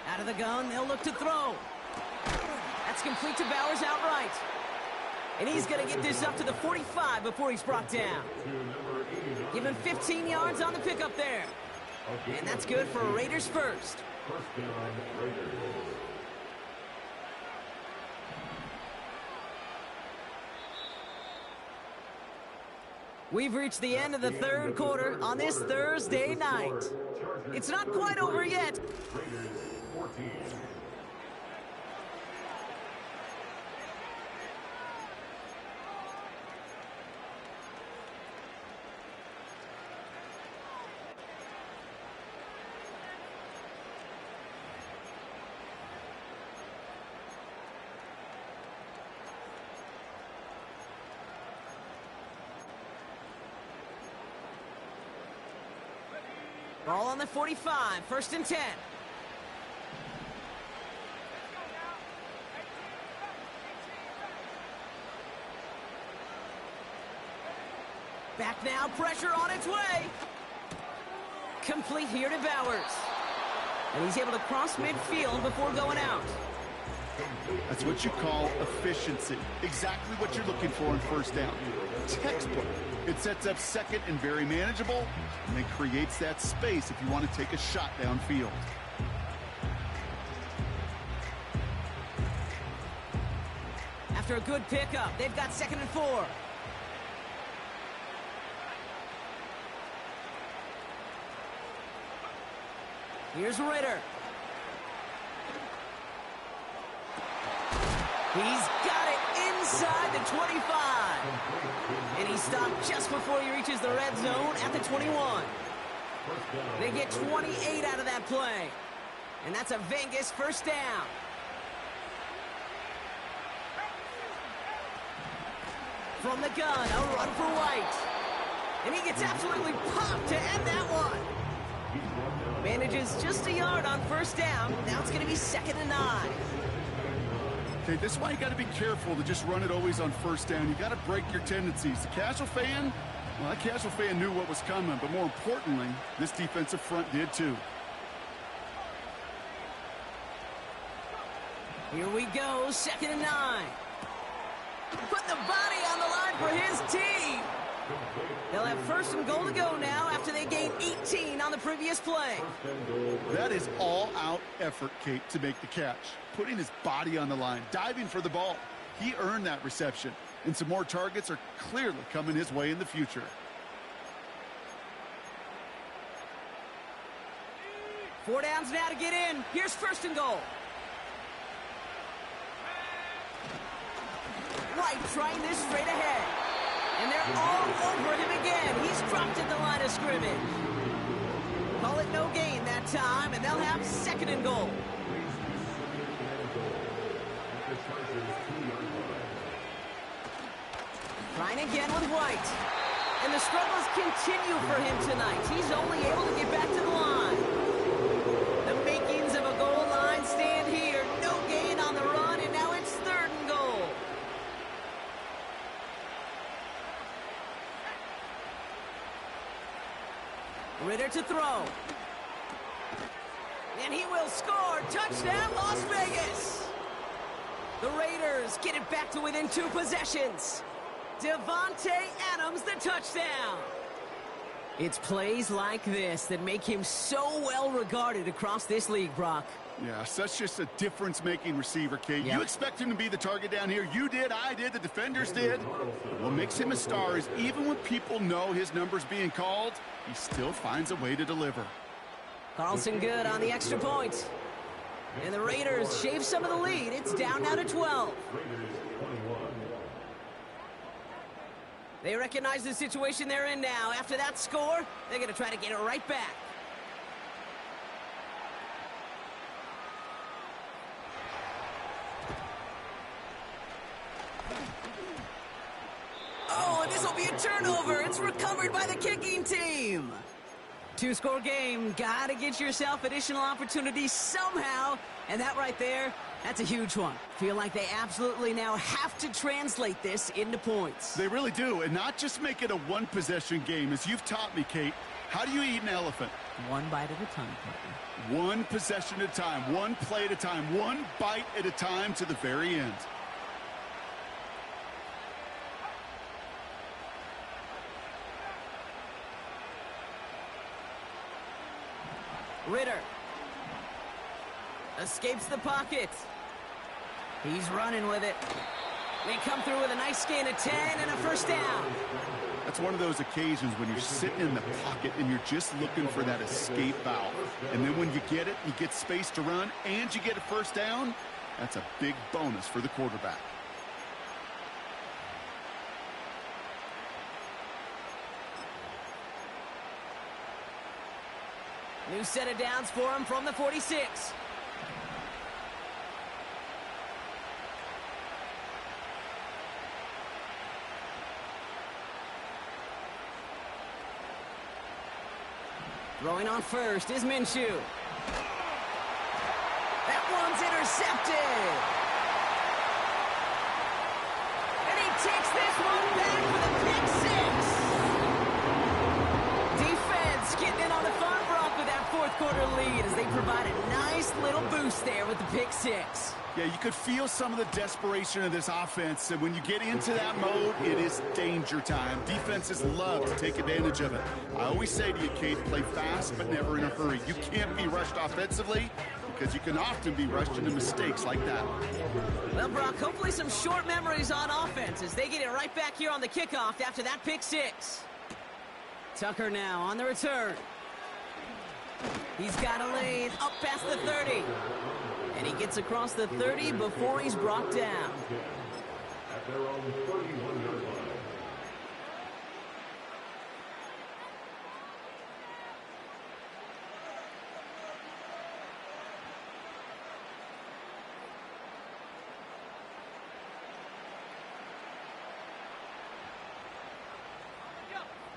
S1: Out of the gun, they'll look to throw. That's complete to Bowers outright. And he's going to get this up to the 45 before he's brought down. Give him 15 yards on the pickup there. And that's good for Raiders first.
S4: First down, Raiders.
S1: We've reached the end of the third quarter on this Thursday night. It's not quite over yet.
S4: Raiders 14.
S1: Ball on the 45, first and 10. Back now, pressure on its way. Complete here to Bowers. And he's able to cross midfield before going out.
S2: That's what you call efficiency. Exactly what you're looking for in first down. Textbook. It sets up second and very manageable, and it creates that space if you want to take a shot downfield.
S1: After a good pickup, they've got second and 4. Here's Ritter. He's got it inside the 25. And he stopped just before he reaches the red zone at the 21. They get 28 out of that play. And that's a Vegas first down. From the gun, a run for White. And he gets absolutely popped to end that one. Manages just a yard on first down. Now it's going to be second and 9.
S2: Okay, this is why you got to be careful to just run it always on first down. You got to break your tendencies. The casual fan, well, that casual fan knew what was coming, but more importantly, this defensive front did too.
S1: Here we go, second and 9. Put the body on the line for his team. They'll have first and goal to go now after they gained 18 on the previous play.
S2: That is all-out effort, Kate, to make the catch. Putting his body on the line, diving for the ball. He earned that reception, and some more targets are clearly coming his way in the future.
S1: 4 downs now to get in. Here's first and goal. White trying this straight ahead. And they're all over him again. He's dropped at the line of scrimmage. Call it no gain that time, and they'll have second and goal. Trying again with White. And the struggles continue for him tonight. He's only able to get back to the line. The makings of a goal line stand here. No gain on the run, and now it's third and goal. Ritter to throw. And he will score. Touchdown, Las Vegas. The Raiders get it back to within 2 possessions. Devontae Adams, the touchdown. It's plays like this that make him so well regarded across this league, Brock.
S2: Yeah, such just a difference-making receiver, Kate.
S1: Yep.
S2: You expect him to be the target down here. You did, I did, the defenders did. What makes him a star is even when people know his number's being called, he still finds a way to deliver.
S1: Carlson good on the extra point. And the Raiders shave some of the lead. It's down now to 12. They recognize the situation they're in now. After that score, they're going to try to get it right back. Oh, and this will There'll be a turnover. It's recovered by the kicking team. Two-score game. Gotta get yourself additional opportunities somehow. And that right there, that's a huge one. Feel like they absolutely now have to translate this into points.
S2: They really do, and not just make it a one-possession game. As you've taught me, Kate, how do you eat an elephant?
S1: One bite at a time, partner.
S2: One possession at a time, one play at a time, one bite at a time to the very end.
S1: Ritter escapes the pocket. He's running with it. They come through with a nice gain of 10 and a first down.
S2: That's one of those occasions when you're sitting in the pocket and you're just looking for that escape valve. And then when you get it, you get space to run, and you get a first down, that's a big bonus for the quarterback.
S1: New set of downs for him from the 46. Throwing on first is Minshew. That one's intercepted. And he takes this one back with a pick six. Defense getting in on the fun, Brock, with that fourth quarter lead as they provide a nice little boost there with the pick six.
S2: Yeah, you could feel some of the desperation of this offense, and when you get into that mode, it is danger time. Defenses love to take advantage of it. I always say to you, Kate, play fast but never in a hurry. You can't be rushed offensively because you can often be rushed into mistakes like that.
S1: Well, Brock, hopefully some short memories on offense as they get it right back here on the kickoff after that pick six. Tucker now on the return. He's got a lane up past the 30. And he gets across the 30 before he's brought down.
S4: At their own 31-yard line.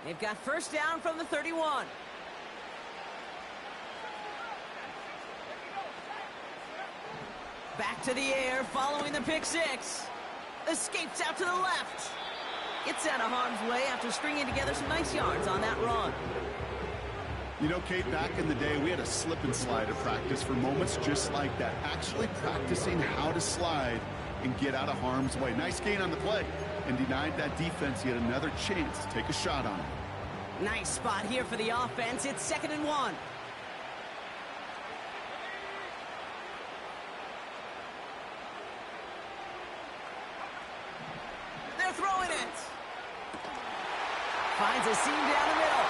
S1: They've got first down from the 31. Back to the air following the pick six. Escapes out to the left. Gets out of harm's way after stringing together some nice yards on that run.
S2: You know, Kate, back in the day, we had a slip and slide at practice for moments just like that. Actually practicing how to slide and get out of harm's way. Nice gain on the play, and denied that defense yet another chance to take a shot on it.
S1: Nice spot here for the offense. It's 2nd and 1. They're throwing it. Finds a seam down the middle.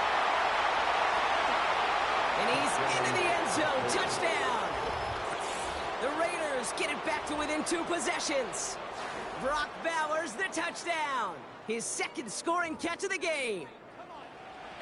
S1: And he's into the end zone. Touchdown. The Raiders get it back to within 2 possessions. Brock Bowers, the touchdown. His second scoring catch of the game.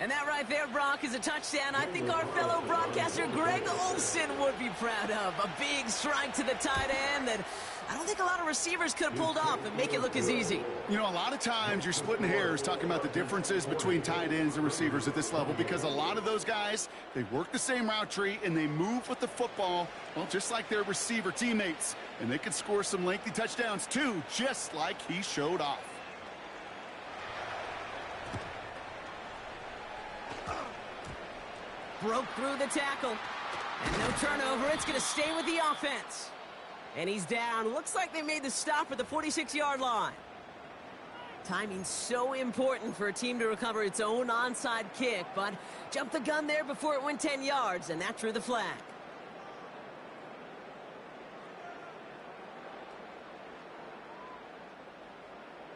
S1: And that right there, Brock, is a touchdown I think our fellow broadcaster Greg Olson would be proud of. A big strike to the tight end that I don't think a lot of receivers could have pulled off and make it look as easy.
S2: You know, a lot of times you're splitting hairs talking about the differences between tight ends and receivers at this level because a lot of those guys, they work the same route tree and they move with the football, well, just like their receiver teammates. And they can score some lengthy touchdowns too, just like he showed off.
S1: Broke through the tackle. And no turnover. It's going to stay with the offense. And he's down. Looks like they made the stop at the 46-yard line. Timing's so important for a team to recover its own onside kick, but jumped the gun there before it went 10 yards, and that drew the flag.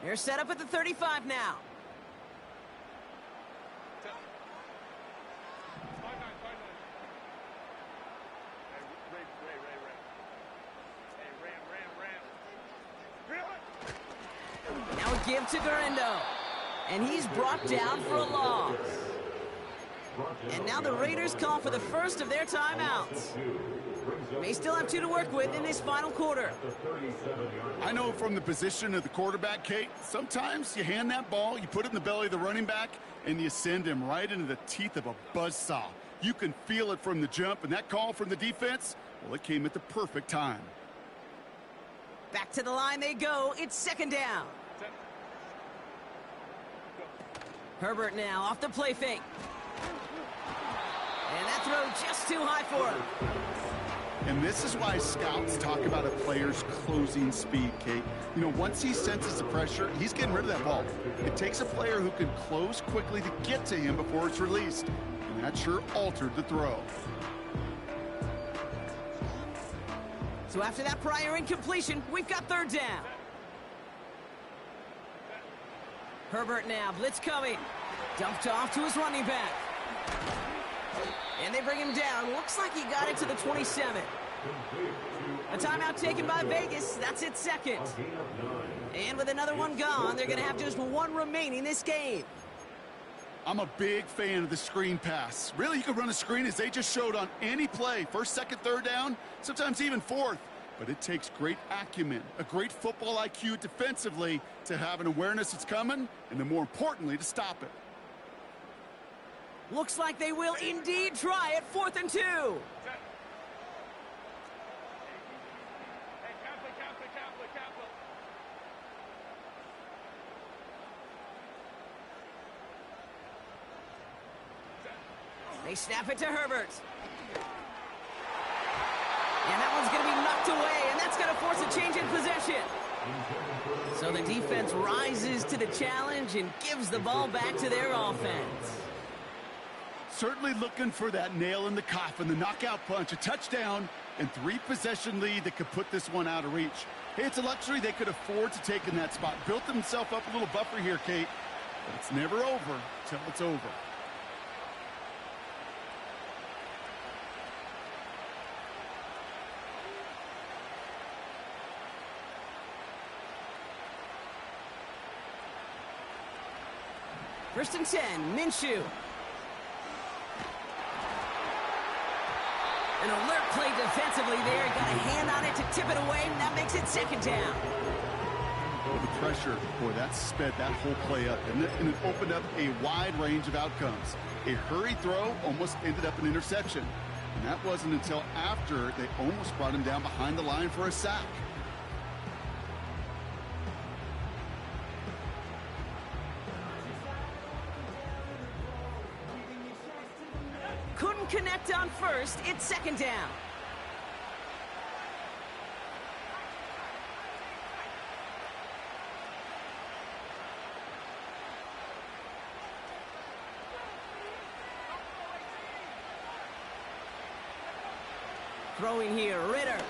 S1: They're set up at the 35 now. Now a give to Gridiron. And he's brought down for a loss. And now the Raiders call for the first of their timeouts. May still have 2 to work with in this final quarter.
S2: I know from the position of the quarterback, Kate, sometimes you hand that ball, you put it in the belly of the running back, and you send him right into the teeth of a buzzsaw. You can feel it from the jump, and that call from the defense, well, it came at the perfect time.
S1: Back to the line they go. It's 2nd down. Herbert now off the play fake. And that throw just too high for him.
S2: And this is why scouts talk about a player's closing speed, Kate. You know, once he senses the pressure, he's getting rid of that ball. It takes a player who can close quickly to get to him before it's released. And that sure altered the throw.
S1: So after that prior incompletion, we've got 3rd down. Herbert now, blitz coming. Dumped off to his running back. And they bring him down. Looks like he got it to the 27. A timeout taken by Vegas. That's its 2nd. And with another one gone, they're going to have just 1 remaining this game.
S2: I'm a big fan of the screen pass. Really, you can run a screen as they just showed on any play. 1st, 2nd, 3rd down, sometimes even 4th. But it takes great acumen, a great football IQ defensively to have an awareness it's coming, and then more importantly, to stop it.
S1: Looks like they will indeed try it. 4th and 2. They snap it to Herbert. And that one's going to be knocked away, and that's going to force a change in possession. So the defense rises to the challenge and gives the ball back to their offense.
S2: Certainly looking for that nail in the coffin, the knockout punch, a touchdown, and 3-possession lead that could put this one out of reach. Hey, it's a luxury they could afford to take in that spot. Built themselves up a little buffer here, Kate. But it's never over till it's over.
S1: First and 10, Minshew. An alert play defensively there. Got a hand on it to tip it away, and that makes it 2nd down.
S2: Well, the pressure, boy, that sped that whole play up, and it opened up a wide range of outcomes. A hurried throw almost ended up an interception. And that wasn't until after they almost brought him down behind the line for a sack.
S1: Couldn't connect on first. It's 2nd down. Throwing here, Ritter.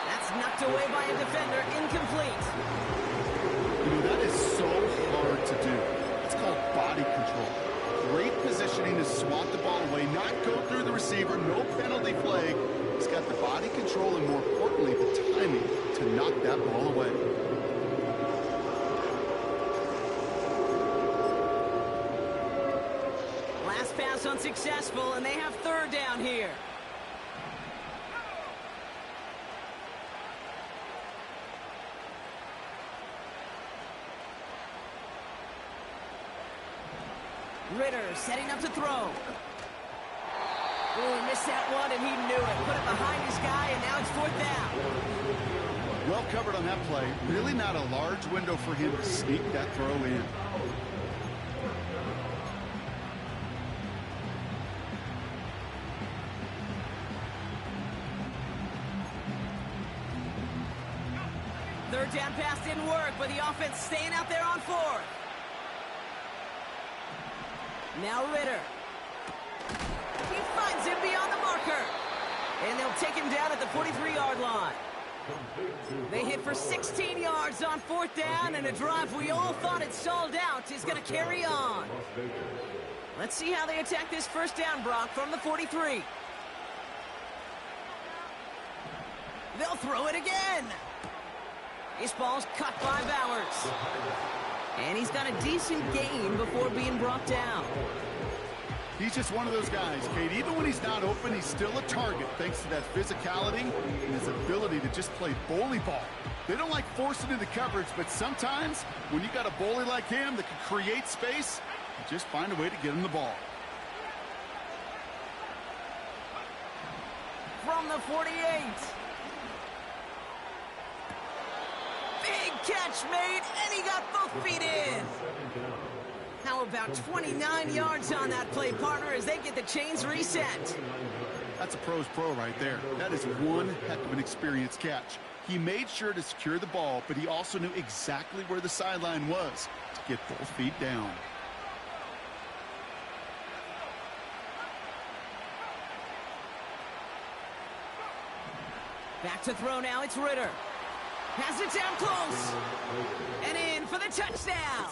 S1: That's knocked away by a defender, incomplete.
S2: You know, that is so hard to do. It's called body control. Great positioning to swat the ball away, not go through the receiver, no penalty flag. He's got the body control and, more importantly, the timing to knock that ball away.
S1: Last pass unsuccessful, and they have 3rd down here. Ritter setting up to throw. Oh, he missed that one, and he knew it. Put it behind his guy, and now it's 4th down.
S2: Well covered on that play. Really not a large window for him to sneak that throw in.
S1: Third down pass didn't work, but the offense staying out there on 4th. Now Ritter. He finds him beyond the marker. And they'll take him down at the 43-yard line. They hit for 16 yards on 4th down, and a drive we all thought had stalled out is going to carry on. Let's see how they attack this 1st down, Brock, from the 43. They'll throw it again. This ball's cut by Bowers. And he's got a decent gain before being brought down.
S2: He's just one of those guys, Kate. Even when he's not open, he's still a target thanks to that physicality and his ability to just play bully ball. They don't like forcing into coverage, but sometimes when you got a bully like him that can create space, you just find a way to get him the ball.
S1: From the 48. Big catch made, and he got both feet in. How about 29 yards on that play, partner, as they get the chains reset?
S2: That's a pro's pro right there. That is one heck of an experienced catch. He made sure to secure the ball, but he also knew exactly where the sideline was to get both feet down.
S1: Back to throw now, it's Ritter. Has it down close. And in for the touchdown.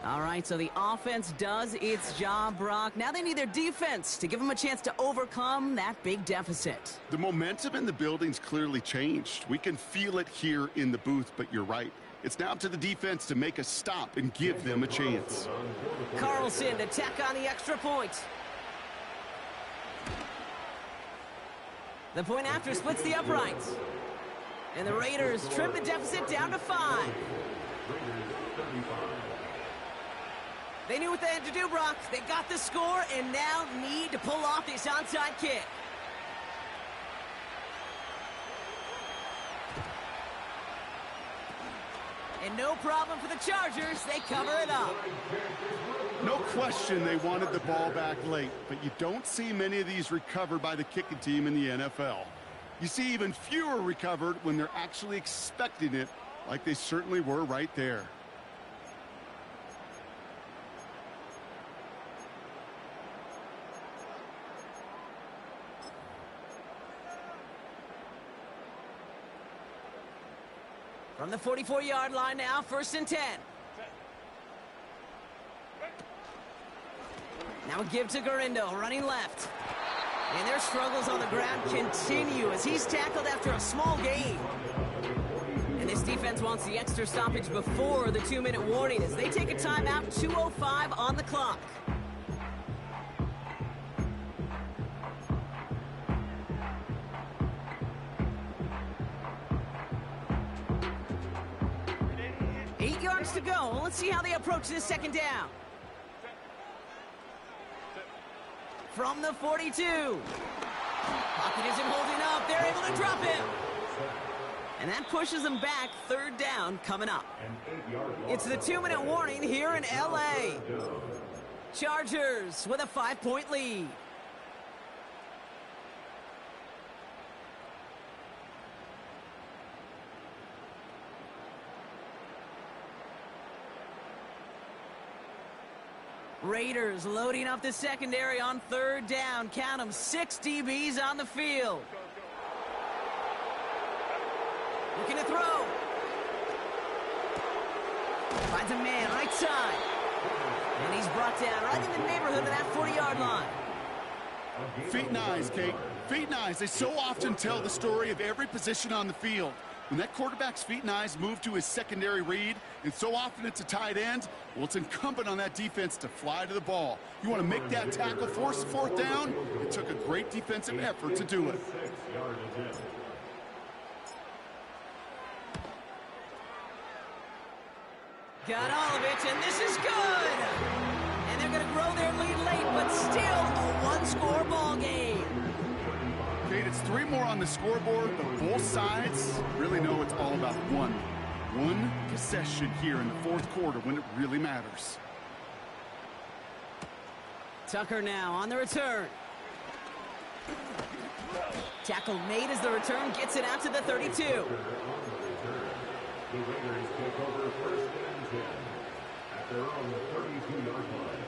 S1: All right, so the offense does its job, Brock. Now they need their defense to give them a chance to overcome that big deficit.
S2: The momentum in the building's clearly changed. We can feel it here in the booth, but you're right. It's now up to the defense to make a stop and give them a chance.
S1: Carlson to tack on the extra point. The point after splits the uprights. And the Raiders trim the deficit down to 5. They knew what they had to do, Brock. They got the score and now need to pull off this onside kick. And no problem for the Chargers. They cover it up.
S2: No question they wanted the ball back late, but you don't see many of these recovered by the kicking team in the NFL. You see even fewer recovered when they're actually expecting it, like they certainly were right there.
S1: From the 44-yard line now, 1st and 10. Now a give to Gridiron, running left. And their struggles on the ground continue as he's tackled after a small gain. And this defense wants the extra stoppage before the 2-minute warning as they take a timeout, 2:05 on the clock. To go. Let's see how they approach this 2nd down. From the 42. Pocket isn't holding up. They're able to drop him. And that pushes them back. 3rd down coming up. It's the 2-minute warning here in LA. Chargers with a 5-point lead. Raiders loading up the secondary on 3rd down. Count them, 6 DBs on the field. Looking to throw. Finds a man right side. And he's brought down right in the neighborhood of that 40-yard line.
S2: Feet and eyes, Kate. Feet and eyes. They so often tell the story of every position on the field. When that quarterback's feet and eyes move to his secondary read, and so often it's a tight end, well, it's incumbent on that defense to fly to the ball. You want to make that tackle, force 4th down? It took a great defensive effort to do it.
S1: Got all of it, and this is good! And they're going to grow their lead late, but still a 1-score ball game.
S2: Kate, it's 3 more on the scoreboard, but both sides really know it's all about one possession here in the 4th quarter when it really matters.
S1: Tucker now on the return. Tackle made as the return gets it out to the 32.
S4: The Raiders take over 1st and 10 at their own 32-yard line.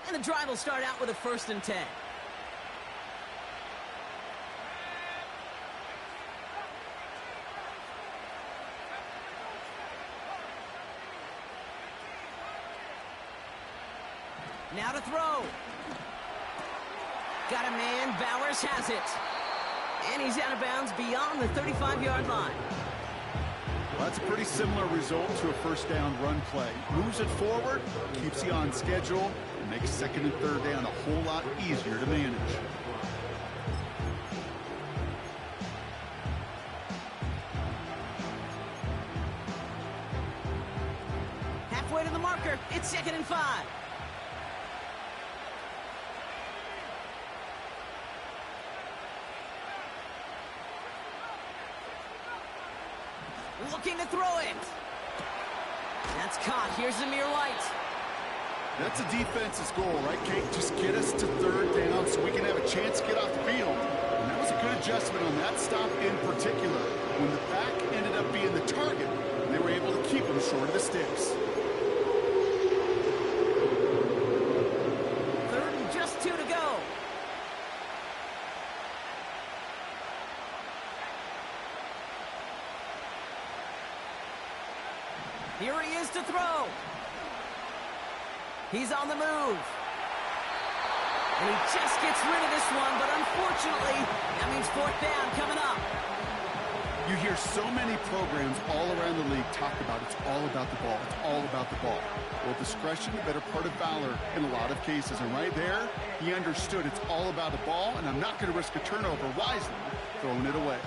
S1: And the drive will start out with a 1st and 10. Now to throw. Got a man, Bowers has it. And he's out of bounds beyond the 35-yard line.
S2: Well, that's a pretty similar result to a first down run play. Moves it forward, keeps you on schedule, and makes second and third down a whole lot easier to manage.
S1: Halfway to the marker, it's 2nd and 5. Looking to throw it. That's caught. Here's Zamir White.
S2: That's a defense's goal, right, Kate? Just get us to third down so we can have a chance to get off the field. And that was a good adjustment on that stop in particular. When the back ended up being the target, they were able to keep him short of the sticks.
S1: 3rd and just 2 to go. Here he is to throw. He's on the move. And he just gets rid of this one, but unfortunately, that means 4th down coming up.
S2: You hear so many programs all around the league talk about it's all about the ball. It's all about the ball. Well, discretion, the better part of valor in a lot of cases. And right there, he understood it's all about the ball, and I'm not going to risk a turnover wisely, throwing it away.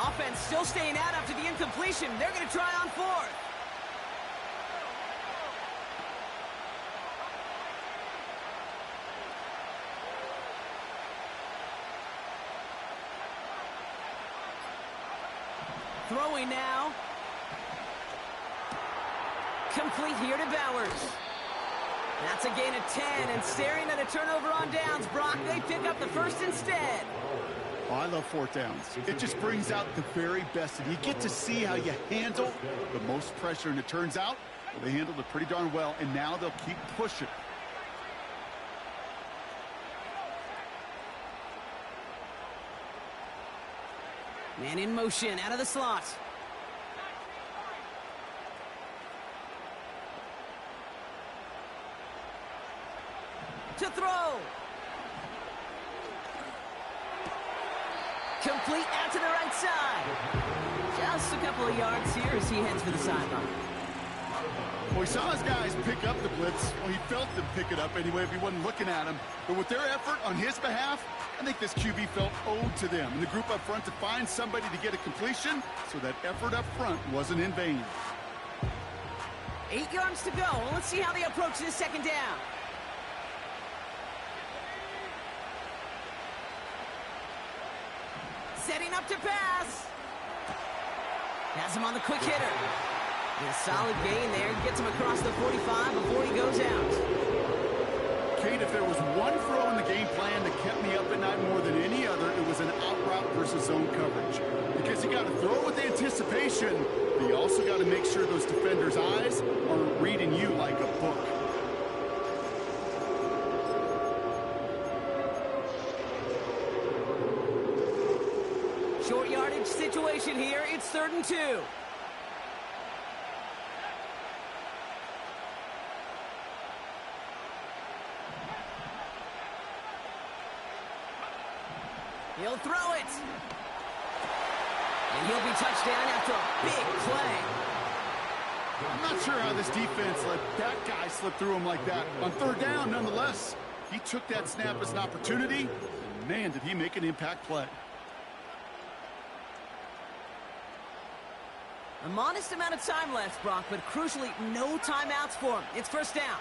S1: Offense still staying out after the incompletion. They're going to try on 4th. Throwing now. Complete here to Bowers. That's a gain of 10, and staring at a turnover on downs, Brock, they pick up the first instead.
S2: Oh, I love 4th downs. It just brings out the very best. And you get to see how you handle the most pressure. And it turns out, well, they handled it pretty darn well. And now they'll keep pushing.
S1: Man in motion, out of the slot. To throw. Complete out to the right side. Just a couple of yards here as he heads for the sideline.
S2: Well, he saw his guys pick up the blitz. Well, he felt them pick it up anyway if he wasn't looking at him. But with their effort on his behalf, I think this QB felt owed to them. And the group up front to find somebody to get a completion, so that effort up front wasn't in vain.
S1: 8 yards to go. Well, let's see how they approach this 2nd down. Setting up to pass. Has him on the quick hitter. And a solid gain there. Gets him across the 45 before he goes out.
S2: Kate, if there was one throw in the game plan that kept me up at night more than any other, it was an out route versus zone coverage. Because you got to throw with anticipation, but you also got to make sure those defenders' eyes aren't reading you like a book.
S1: Short yardage situation here. It's 3rd and 2. He'll throw it. And he'll be touched down after a big play.
S2: I'm not sure how this defense let that guy slip through him like that. On 3rd down, nonetheless, he took that snap as an opportunity. And man, did he make an impact play.
S1: A modest amount of time left, Brock, but crucially, no timeouts for him. It's 1st down.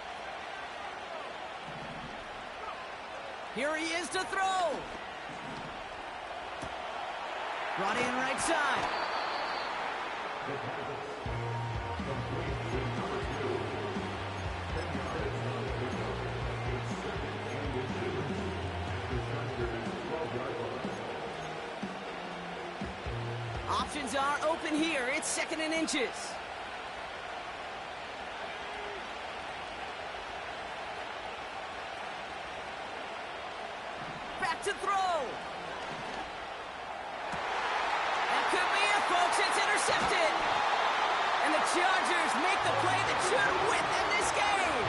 S1: Here he is to throw. Brought in right side. Options are open here. It's 2nd and inches. Back to throw. That could be it, folks. It's intercepted. And the Chargers make the play that should win them this game.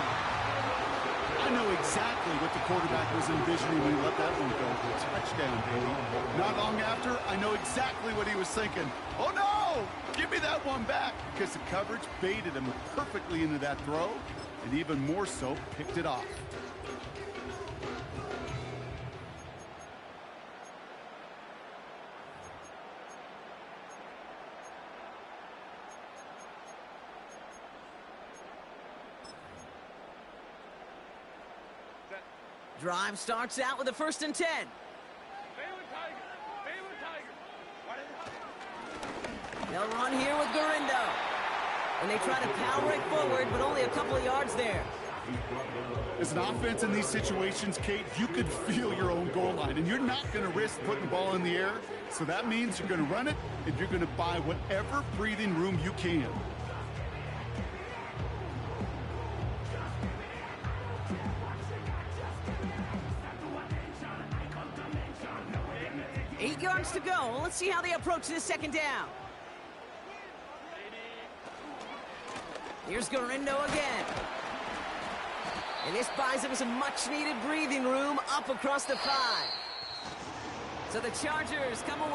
S2: I know exactly what the quarterback was envisioning when he let that one go. Touchdown, baby. Not long after, I know exactly what he was thinking. Oh, no! Give me that one back! Because the coverage baited him perfectly into that throw, and even more so, picked it off.
S1: Drive starts out with a 1st and 10. They'll run here with Gridiron. And they try to power it forward, but only a couple of yards there.
S2: As an offense in these situations, Kate, you could feel your own goal line, and you're not going to risk putting the ball in the air. So that means you're going to run it, and you're going to buy whatever breathing room you can.
S1: Eight yards to go. Let's see how they approach this 2nd down. Here's Gridiron again. And this buys him some much-needed breathing room up across the 5. So the Chargers come away.